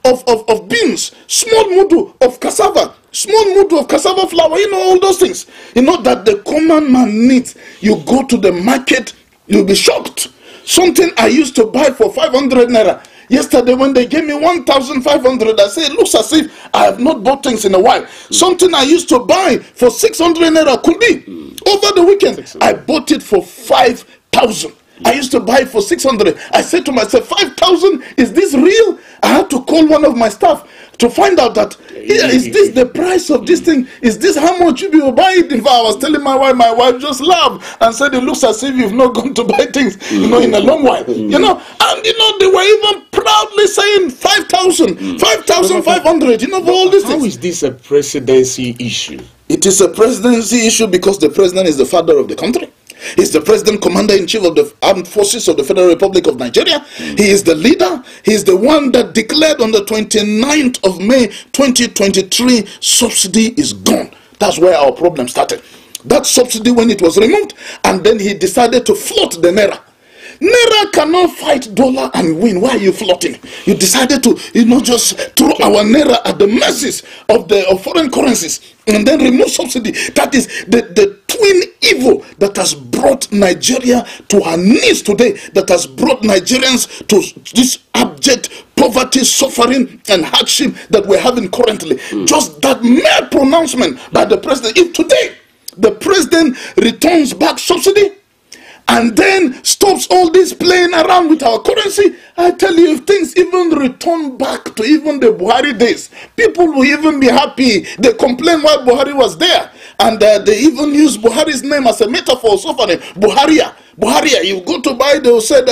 of beans, small mudu of cassava, small mudu of cassava flour, you know, all those things, you know, that the common man needs. You go to the market, you'll be shocked. Something I used to buy for 500 naira. Yesterday when they gave me 1,500, I said, it looks as if I have not bought things in a while. Something I used to buy for 600 naira could be. Over the weekend, I bought it for 5,000. I used to buy it for 600. I said to myself, 5,000, is this real? I had to call one of my staff to find out that, is this the price of this thing? Is this how much you will buy it? In fact, I was telling my wife just laughed and said, it looks as if you've not gone to buy things, you know, in a long while. You know, and you know, they were even proudly saying 5,000, 5,500, you know, for all these things. How is this a presidency issue? It is a presidency issue because the president is the father of the country. He's the president, commander-in-chief of the armed forces of the Federal Republic of Nigeria. He is the leader. He is the one that declared on the 29th of May 2023, subsidy is gone. That's where our problem started. That subsidy when it was removed, and then he decided to float the naira. Naira cannot fight dollar and win. Why are you floating? You decided to, you know, just throw our naira at the mercies of foreign currencies and then remove subsidy. That is the twin evil that has brought Nigeria to her knees today, that has brought Nigerians to this abject poverty, suffering, and hardship that we're having currently. Just that mere pronouncement by the president. If today the president returns back subsidy, and then stops all this playing around with our currency, I tell you, if things even return back to even the Buhari days, people will even be happy. They complain why Buhari was there. And they even use Buhari's name as a metaphor. So for them, Buharia, you go to buy, they will say,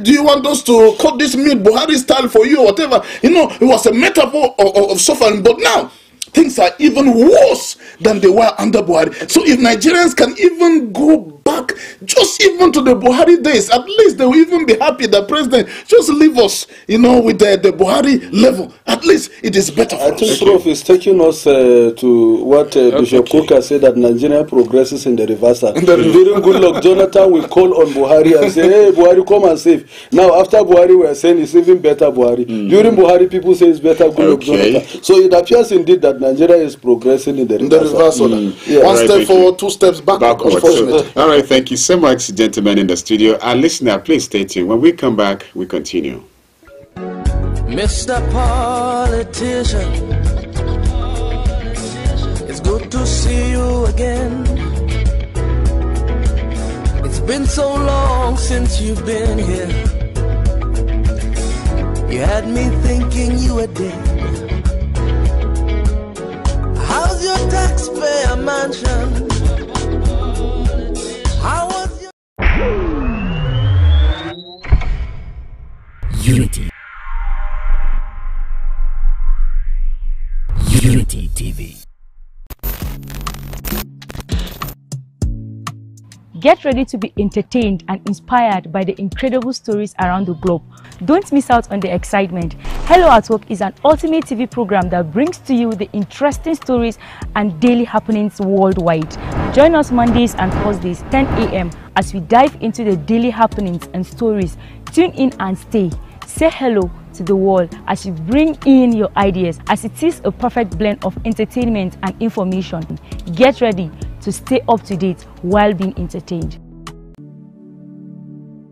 do you want us to cut this meat Buhari style for you or whatever? You know, it was a metaphor of suffering. But now, things are even worse than they were under Buhari. So if Nigerians can even go back just even to the Buhari days, at least they will even be happy that president just leave us, you know, with the Buhari level. At least it is better for us. I think Prof is taking us to what Bishop Kuka said, that Nigeria progresses in the reversal. During Goodluck, Jonathan will call on Buhari and say, hey, Buhari, come and save. Now, after Buhari, we are saying it's even better Buhari. During Buhari, people say it's better Goodluck, Jonathan. So it appears indeed that Nigeria is progressing in the reversal. Yeah. One step forward, 2 steps backwards. All right, thank you so much, gentlemen in the studio. Our listener, please stay tuned. When we come back, we continue. Mr. Politician, it's good to see you again. It's been so long since you've been here. You had me thinking you were dead. How's your taxpayer mansion? How was your Unity. Unity TV. Get ready to be entertained and inspired by the incredible stories around the globe. Don't miss out on the excitement. Hello at Work is an ultimate TV program that brings to you the interesting stories and daily happenings worldwide. Join us Mondays and Thursdays 10 a.m. as we dive into the daily happenings and stories. Tune in and stay. Say hello to the world as you bring in your ideas, as it is a perfect blend of entertainment and information. Get ready to stay up to date while being entertained.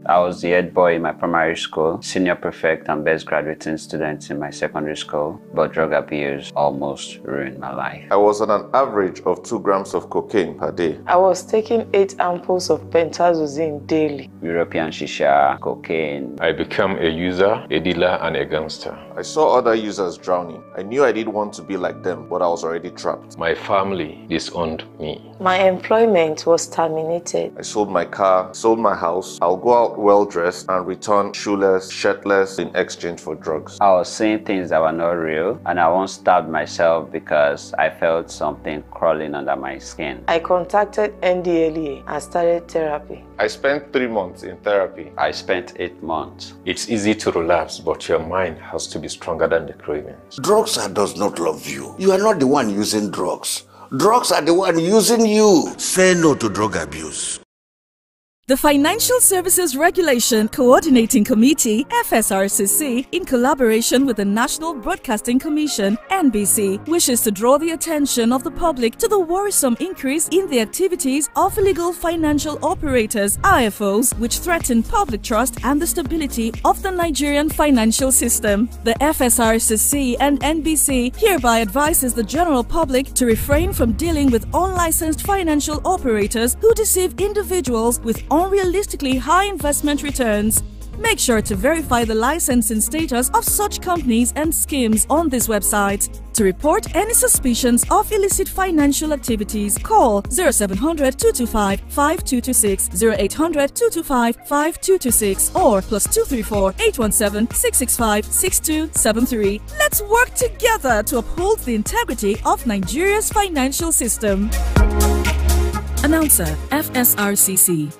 I was the head boy in my primary school, senior prefect and best graduating student in my secondary school, but drug abuse almost ruined my life. I was on an average of 2 grams of cocaine per day. I was taking 8 ampoules of pentazosine daily. European shisha, cocaine. I became a user, a dealer, and a gangster. I saw other users drowning. I knew I didn't want to be like them, but I was already trapped. My family disowned me. My employment was terminated. I sold my car, sold my house. I'll go out well-dressed and return shoeless, shirtless in exchange for drugs. I was seeing things that were not real, and I once stabbed myself because I felt something crawling under my skin. I contacted NDLEA and started therapy. I spent 3 months in therapy. I spent 8 months. It's easy to relapse, but your mind has to be stronger than the cravings. Drugs does not love you. You are not the one using drugs. Drugs are the one using you. Say no to drug abuse. The Financial Services Regulation Coordinating Committee, FSRCC, in collaboration with the National Broadcasting Commission, NBC, wishes to draw the attention of the public to the worrisome increase in the activities of illegal financial operators, IFOs, which threaten public trust and the stability of the Nigerian financial system. The FSRCC and NBC hereby advises the general public to refrain from dealing with unlicensed financial operators who deceive individuals with unrealistically high investment returns. Make sure to verify the licensing status of such companies and schemes on this website. To report any suspicions of illicit financial activities, call 0700 225 5226, 0800 225 5226, or +234 817 665 6273. Let's work together to uphold the integrity of Nigeria's financial system. Announcer, FSRCC.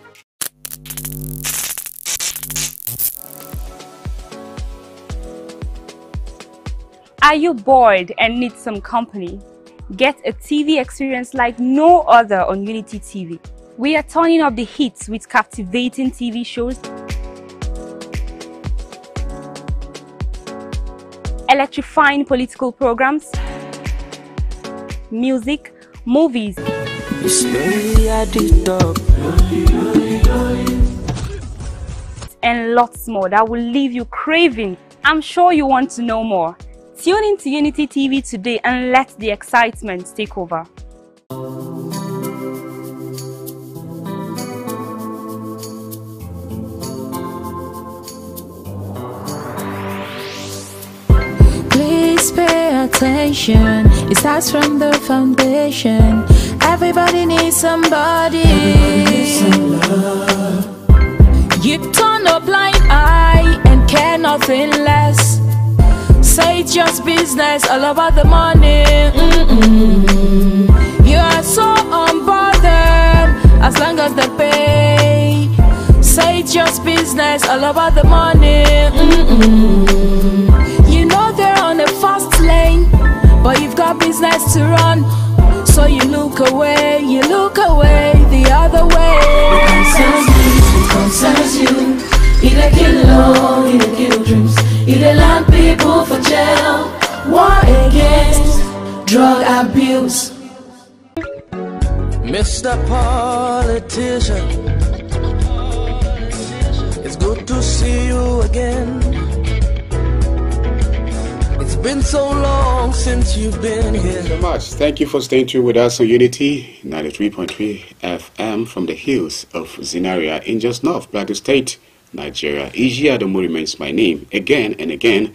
Are you bored and need some company? Get a TV experience like no other on Unity TV. We are turning up the hits with captivating TV shows, electrifying political programs, music, movies, and lots more that will leave you craving. I'm sure you want to know more. Tune in to Unity TV today and let the excitement take over. Please pay attention. It starts from the foundation. Everybody needs somebody. You turn a blind eye and care nothing less. Say it's just business, all about the money. You are so unbothered as long as they pay. Say it's just business, all about the money. You know they're on a fast lane, but you've got business to run. So you look away the other way. It concerns you. It a kill law, it a kill dreams. It a land people for jail. War against drug abuse. Mr. Politician, it's good to see you again. It's been so long since you've been here. So much. Thank you for staying tuned with us on Unity 93.3 FM from the hills of ZINARIYA in just north Plateau State. Nigeria. Ijia remains my name. Again and again,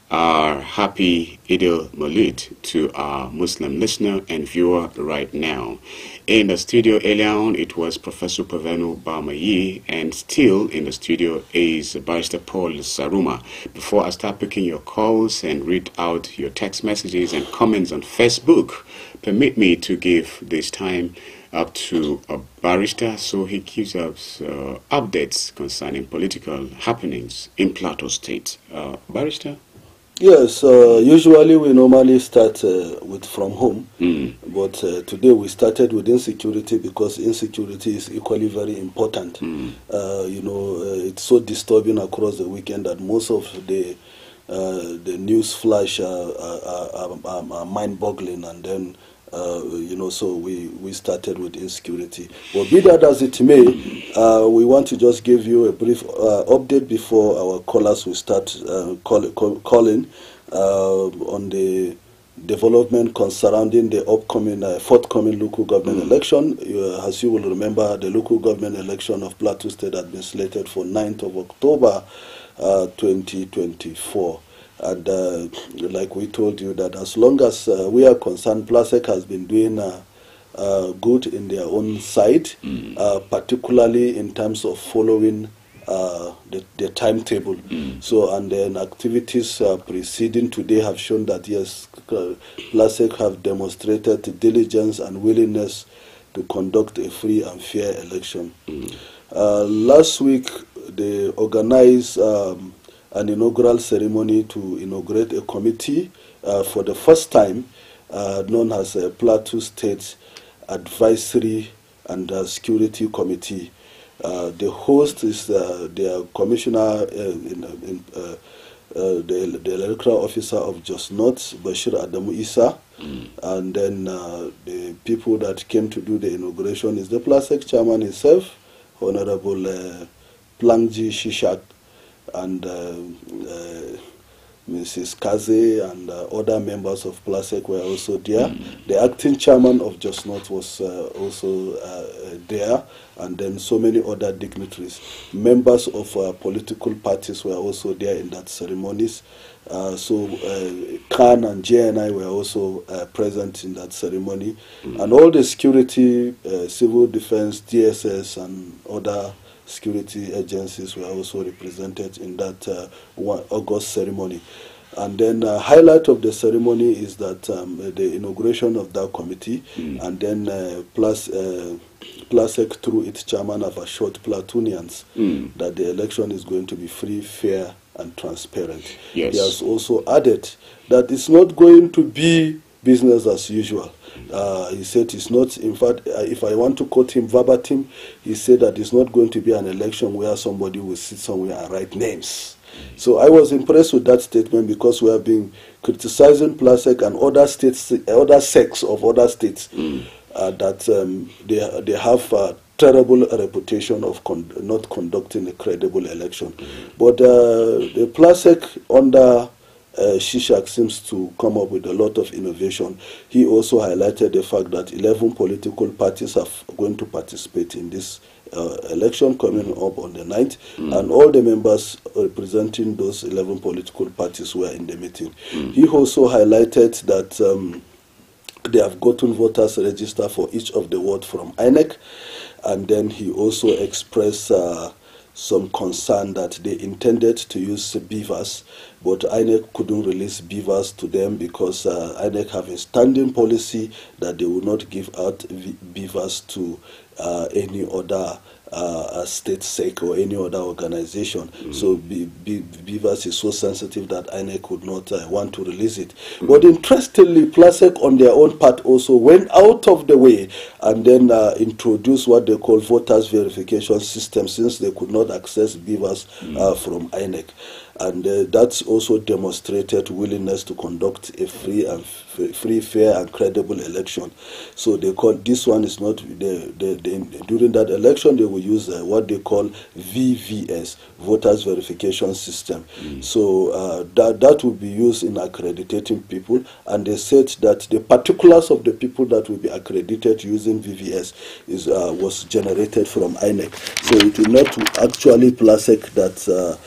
happy Eid al-Maulid to our Muslim listener and viewer right now. In the studio earlier on, it was Professor Paveno Bamayi, and still in the studio is Barrister Paul Saruma. Before I start picking your calls and read out your text messages and comments on Facebook, permit me to give this time up to a barrister so he gives us updates concerning political happenings in Plateau State. Barrister? Yes, usually we normally start from home, but today we started with insecurity because insecurity is equally very important. It's so disturbing across the weekend that most of the news flash are mind-boggling, and then so we started with insecurity. But be that as it may, we want to just give you a brief update before our callers will start calling on the development surrounding the upcoming forthcoming local government election. As you will remember, the local government election of Plateau State had been slated for 9th of October 2024. And like we told you, that as long as we are concerned, PLASEC has been doing good in their own side, particularly in terms of following the timetable. So, and then activities preceding today have shown that yes, PLASEC have demonstrated diligence and willingness to conduct a free and fair election. Last week, they organized an inaugural ceremony to inaugurate a committee for the first time known as a Plateau State Advisory and Security Committee. The host is their commissioner, the electoral officer of Just North, Bashir Adamu Isa, and then the people that came to do the inauguration is the PLASEC chairman himself, Honorable Plangji Shishak, and Mrs. Kaze and other members of PLASEC were also there. The acting chairman of Just North was also there, and then so many other dignitaries. Members of political parties were also there in that ceremonies. Khan and JNI were also present in that ceremony. And all the security, civil defense, DSS and other security agencies were also represented in that August ceremony. And then highlight of the ceremony is that the inauguration of that committee, and then PLASEC through its chairman have assured Platoonians that the election is going to be free, fair and transparent. Yes. He has also added that it's not going to be business as usual. He said it's not, in fact, if I want to quote him verbatim, he said that it's not going to be an election where somebody will sit somewhere and write names. So I was impressed with that statement because we have been criticizing PLASEC and other states, other sects of other states, that they have a terrible reputation of not conducting a credible election. But the PLASEC under Shishak seems to come up with a lot of innovation. He also highlighted the fact that 11 political parties are going to participate in this election coming up on the 9th, and all the members representing those 11 political parties were in the meeting. He also highlighted that they have gotten voters register for each of the wards from INEC, and then he also expressed some concern that they intended to use beavers, but INEC couldn't release beavers to them because INEC have a standing policy that they will not give out beavers to any other state sec or any other organization. So beavers is so sensitive that INEC would not want to release it. But interestingly, PLASEC on their own part also went out of the way and then introduced what they call voters verification system, since they could not access beavers from INEC. and that's also demonstrated willingness to conduct a free, fair, and credible election. So they call this one is not during that election they will use what they call VVS, Voters Verification System. So that will be used in accrediting people, and they said that the particulars of the people that will be accredited using VVS was generated from INEC. So it will not actually PLASEC that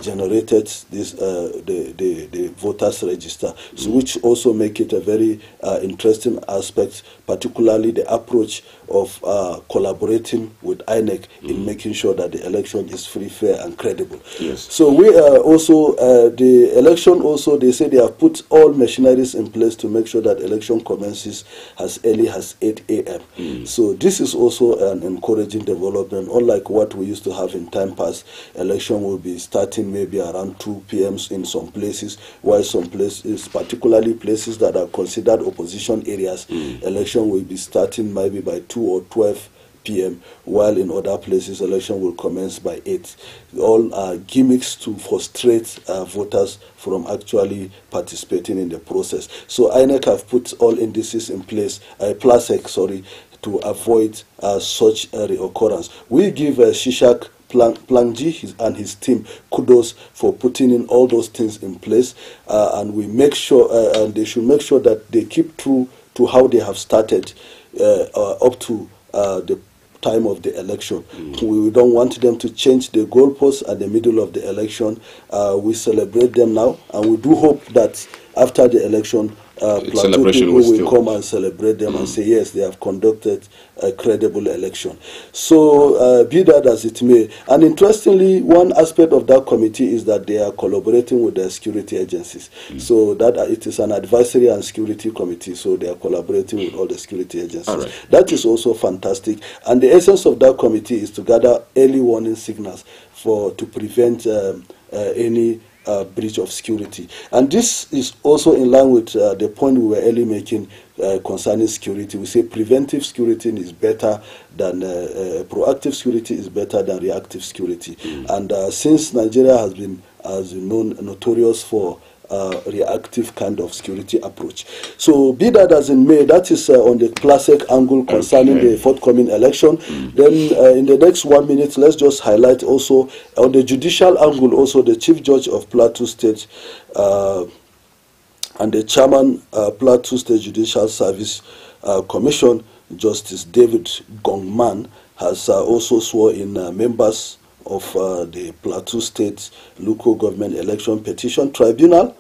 generated this the voters register, so which also make it a very interesting aspect, particularly the approach of collaborating with INEC in making sure that the election is free, fair, and credible. Yes. So we also the election also, they say they have put all machineries in place to make sure that election commences as early as 8 a.m. So this is also an encouraging development, unlike what we used to have in time past. Election will be starting maybe around 2 p.m. in some places, while some places, particularly places that are considered opposition areas, election will be starting maybe by 2 or 12 p.m., while in other places election will commence by 8. All are gimmicks to frustrate voters from actually participating in the process. So INEC have put all indices in place, PLASEC, to avoid such a reoccurrence. We give Shishak Plangji and his team kudos for putting in all those things in place, and we make sure, and they should make sure that they keep true to how they have started up to the time of the election. We don't want them to change the goalposts at the middle of the election. We celebrate them now, and we do hope that after the election, Plateau people will come and celebrate them and say, yes, they have conducted a credible election. So be that as it may. And interestingly, one aspect of that committee is that they are collaborating with the security agencies. So that it is an advisory and security committee, so they are collaborating with all the security agencies. That is also fantastic. And the essence of that committee is to gather early warning signals to prevent any breach of security. And this is also in line with the point we were early making concerning security. We say preventive security is better than proactive security is better than reactive security. And since Nigeria has been, as you know, notorious for reactive kind of security approach. So be that as it may, that is on the classic angle concerning the forthcoming election. Then in the next 1 minute, let's just highlight also on the judicial angle, also the Chief Judge of Plateau State and the Chairman Plateau State Judicial Service Commission, Justice David Gongman, has also sworn in members of the Plateau State Local Government Election Petition Tribunal,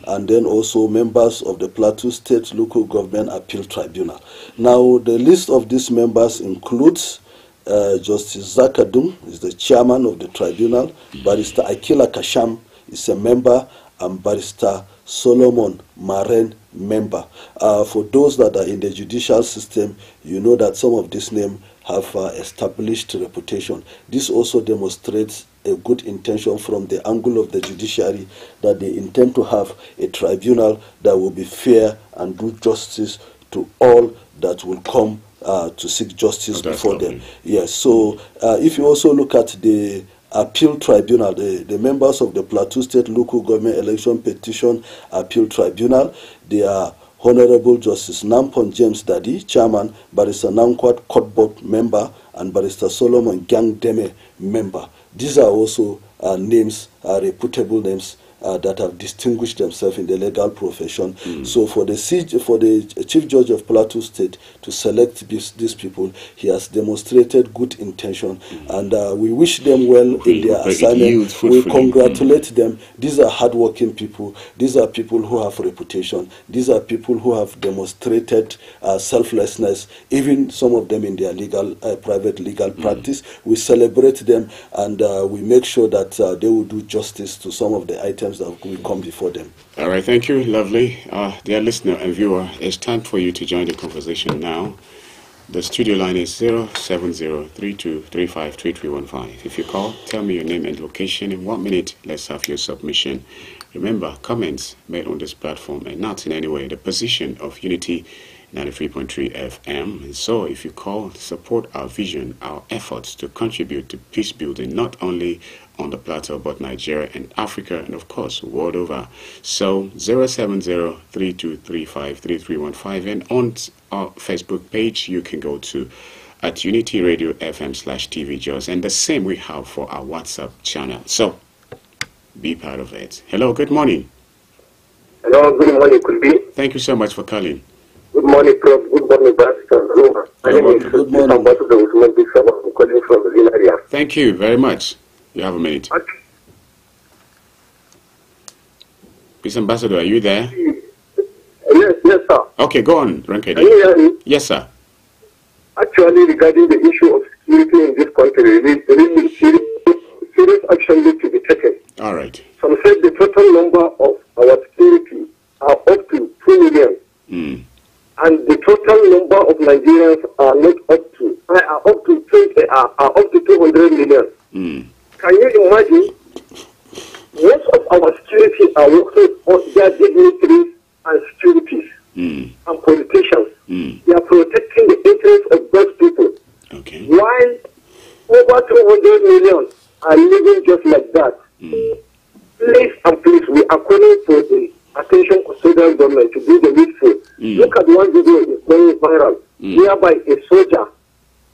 and then also members of the Plateau State Local Government Appeal Tribunal. Now, the list of these members includes Justice Zakadum is the chairman of the tribunal, Barrister Akila Kasham is a member, and Barrister Solomon Maren member. For those that are in the judicial system, you know that some of these names have established reputation. This also demonstrates a good intention from the angle of the judiciary that they intend to have a tribunal that will be fair and do justice to all that will come to seek justice before them. Yes, so if you also look at the Appeal Tribunal, the members of the Plateau State Local Government Election Petition Appeal Tribunal, they are Honorable Justice Nampon James Dadi, Chairman, Barrister Nankwat Kotbot, member, and Barrister Solomon Gangdeme, member. These are also names, reputable names that have distinguished themselves in the legal profession. So for the Chief Judge of Plateau State to select these people, he has demonstrated good intention, and we wish them well in their assignment. We congratulate them. These are hardworking people. These are people who have reputation. These are people who have demonstrated selflessness, even some of them in their private legal practice. We celebrate them, and we make sure that they will do justice to some of the items that will come before them. All right, thank you, lovely. Dear listener and viewer, it's time for you to join the conversation now. The studio line is 070-3235-3315. If you call, tell me your name and location. In 1 minute, let's have your submission. Remember, comments made on this platform are not in any way the position of Unity 93.3 FM. And so if you call, support our vision, our efforts to contribute to peace building, not only on the plateau, but Nigeria and Africa, and of course, world over. So 070-3235-3315, and on our Facebook page, you can go to at Unity Radio FM/TV Jaws, and the same we have for our WhatsApp channel. So be part of it. Hello, good morning. Hello, good morning, Kulbi. Thank you so much for calling. Good morning, Prof. Good morning, Pastor. My name is Good morning. I'm calling from ZINARIYA. Thank you very much. You have a minute. Peace Ambassador, are you there? Yes, sir. Okay, go on, Rankedi. Can you hear me? Yes, sir. Actually, regarding the issue of security in this country, really serious action needs to be taken. All right. Some said the total number of our security are up to 2 million. And the total number of Nigerians are not up to 200 million. Can you imagine? Most of our security are working on their dignitaries and securities and politicians. They are protecting the interests of those people. Okay. While over 200 million are living just like that. Please and please, we are calling for the attention of federal government to do the needful. Look at one video is going viral, whereby a soldier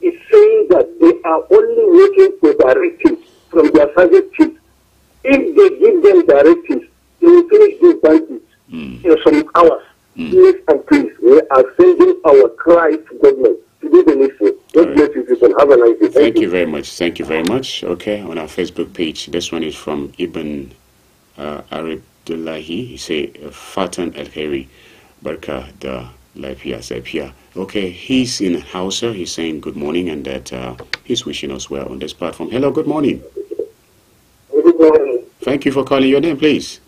is saying that they are only waiting for directives from their service chiefs. If they give them directives, they will finish these bandits in some hours. Please and please, we are sending our cry to government to do the needful. God bless you people. Have a nice day. Thank you very much. Thank you very much. Okay, on our Facebook page, this one is from Ibn Arabdullahi. He say, Fatan El-Khairi, Barka da Laifia Sepia. Okay, he's in HAUSA. He's saying good morning and that he's wishing us well on this platform. Hello, good morning. Good morning. Thank you for calling. Your name, please.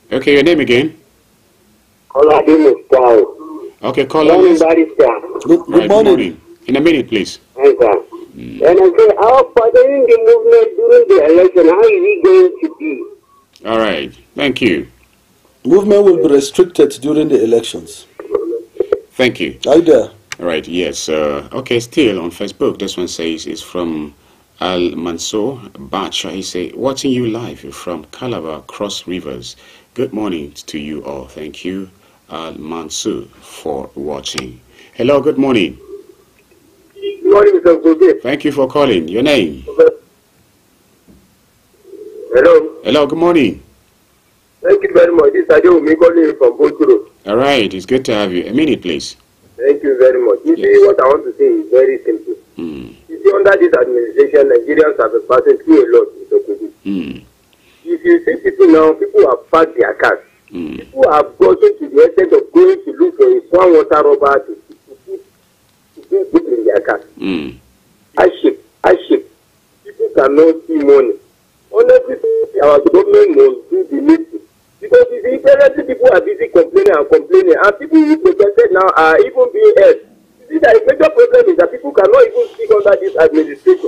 Okay, your name again? Okay, call us. Good morning. In a minute, please. And I say, how following the movement during the election, how is it going to be? All right, thank you. Movement will be restricted during the elections. Thank you. Are you there? All right, yes. Okay, still on Facebook, this one says it's from Al Mansour Bacha. He say, watching you live from Calabar Cross Rivers. Good morning to you all. Thank you, Al Mansour, for watching. Hello, good morning. Good morning, Mr. Gobe. Thank you for calling. Your name? Hello. Hello, good morning. Thank you very much. This is Adewumi calling from Bokuro. All right, it's good to have you. A minute, please. Thank you very much. You see, what I want to say is very simple. You see, under this administration, Nigerians have been passing through a lot, Mr. Gobe. If you see people now, people have packed their cars. People have gotten to the extent of going to look for a swan water rubber to put in their cars. Hardship. People cannot see money. Honestly, our government must do the needful. Because you see, currently people are busy complaining, and people who protested now are even being held. You see, that the major problem is that people cannot even speak under this administration.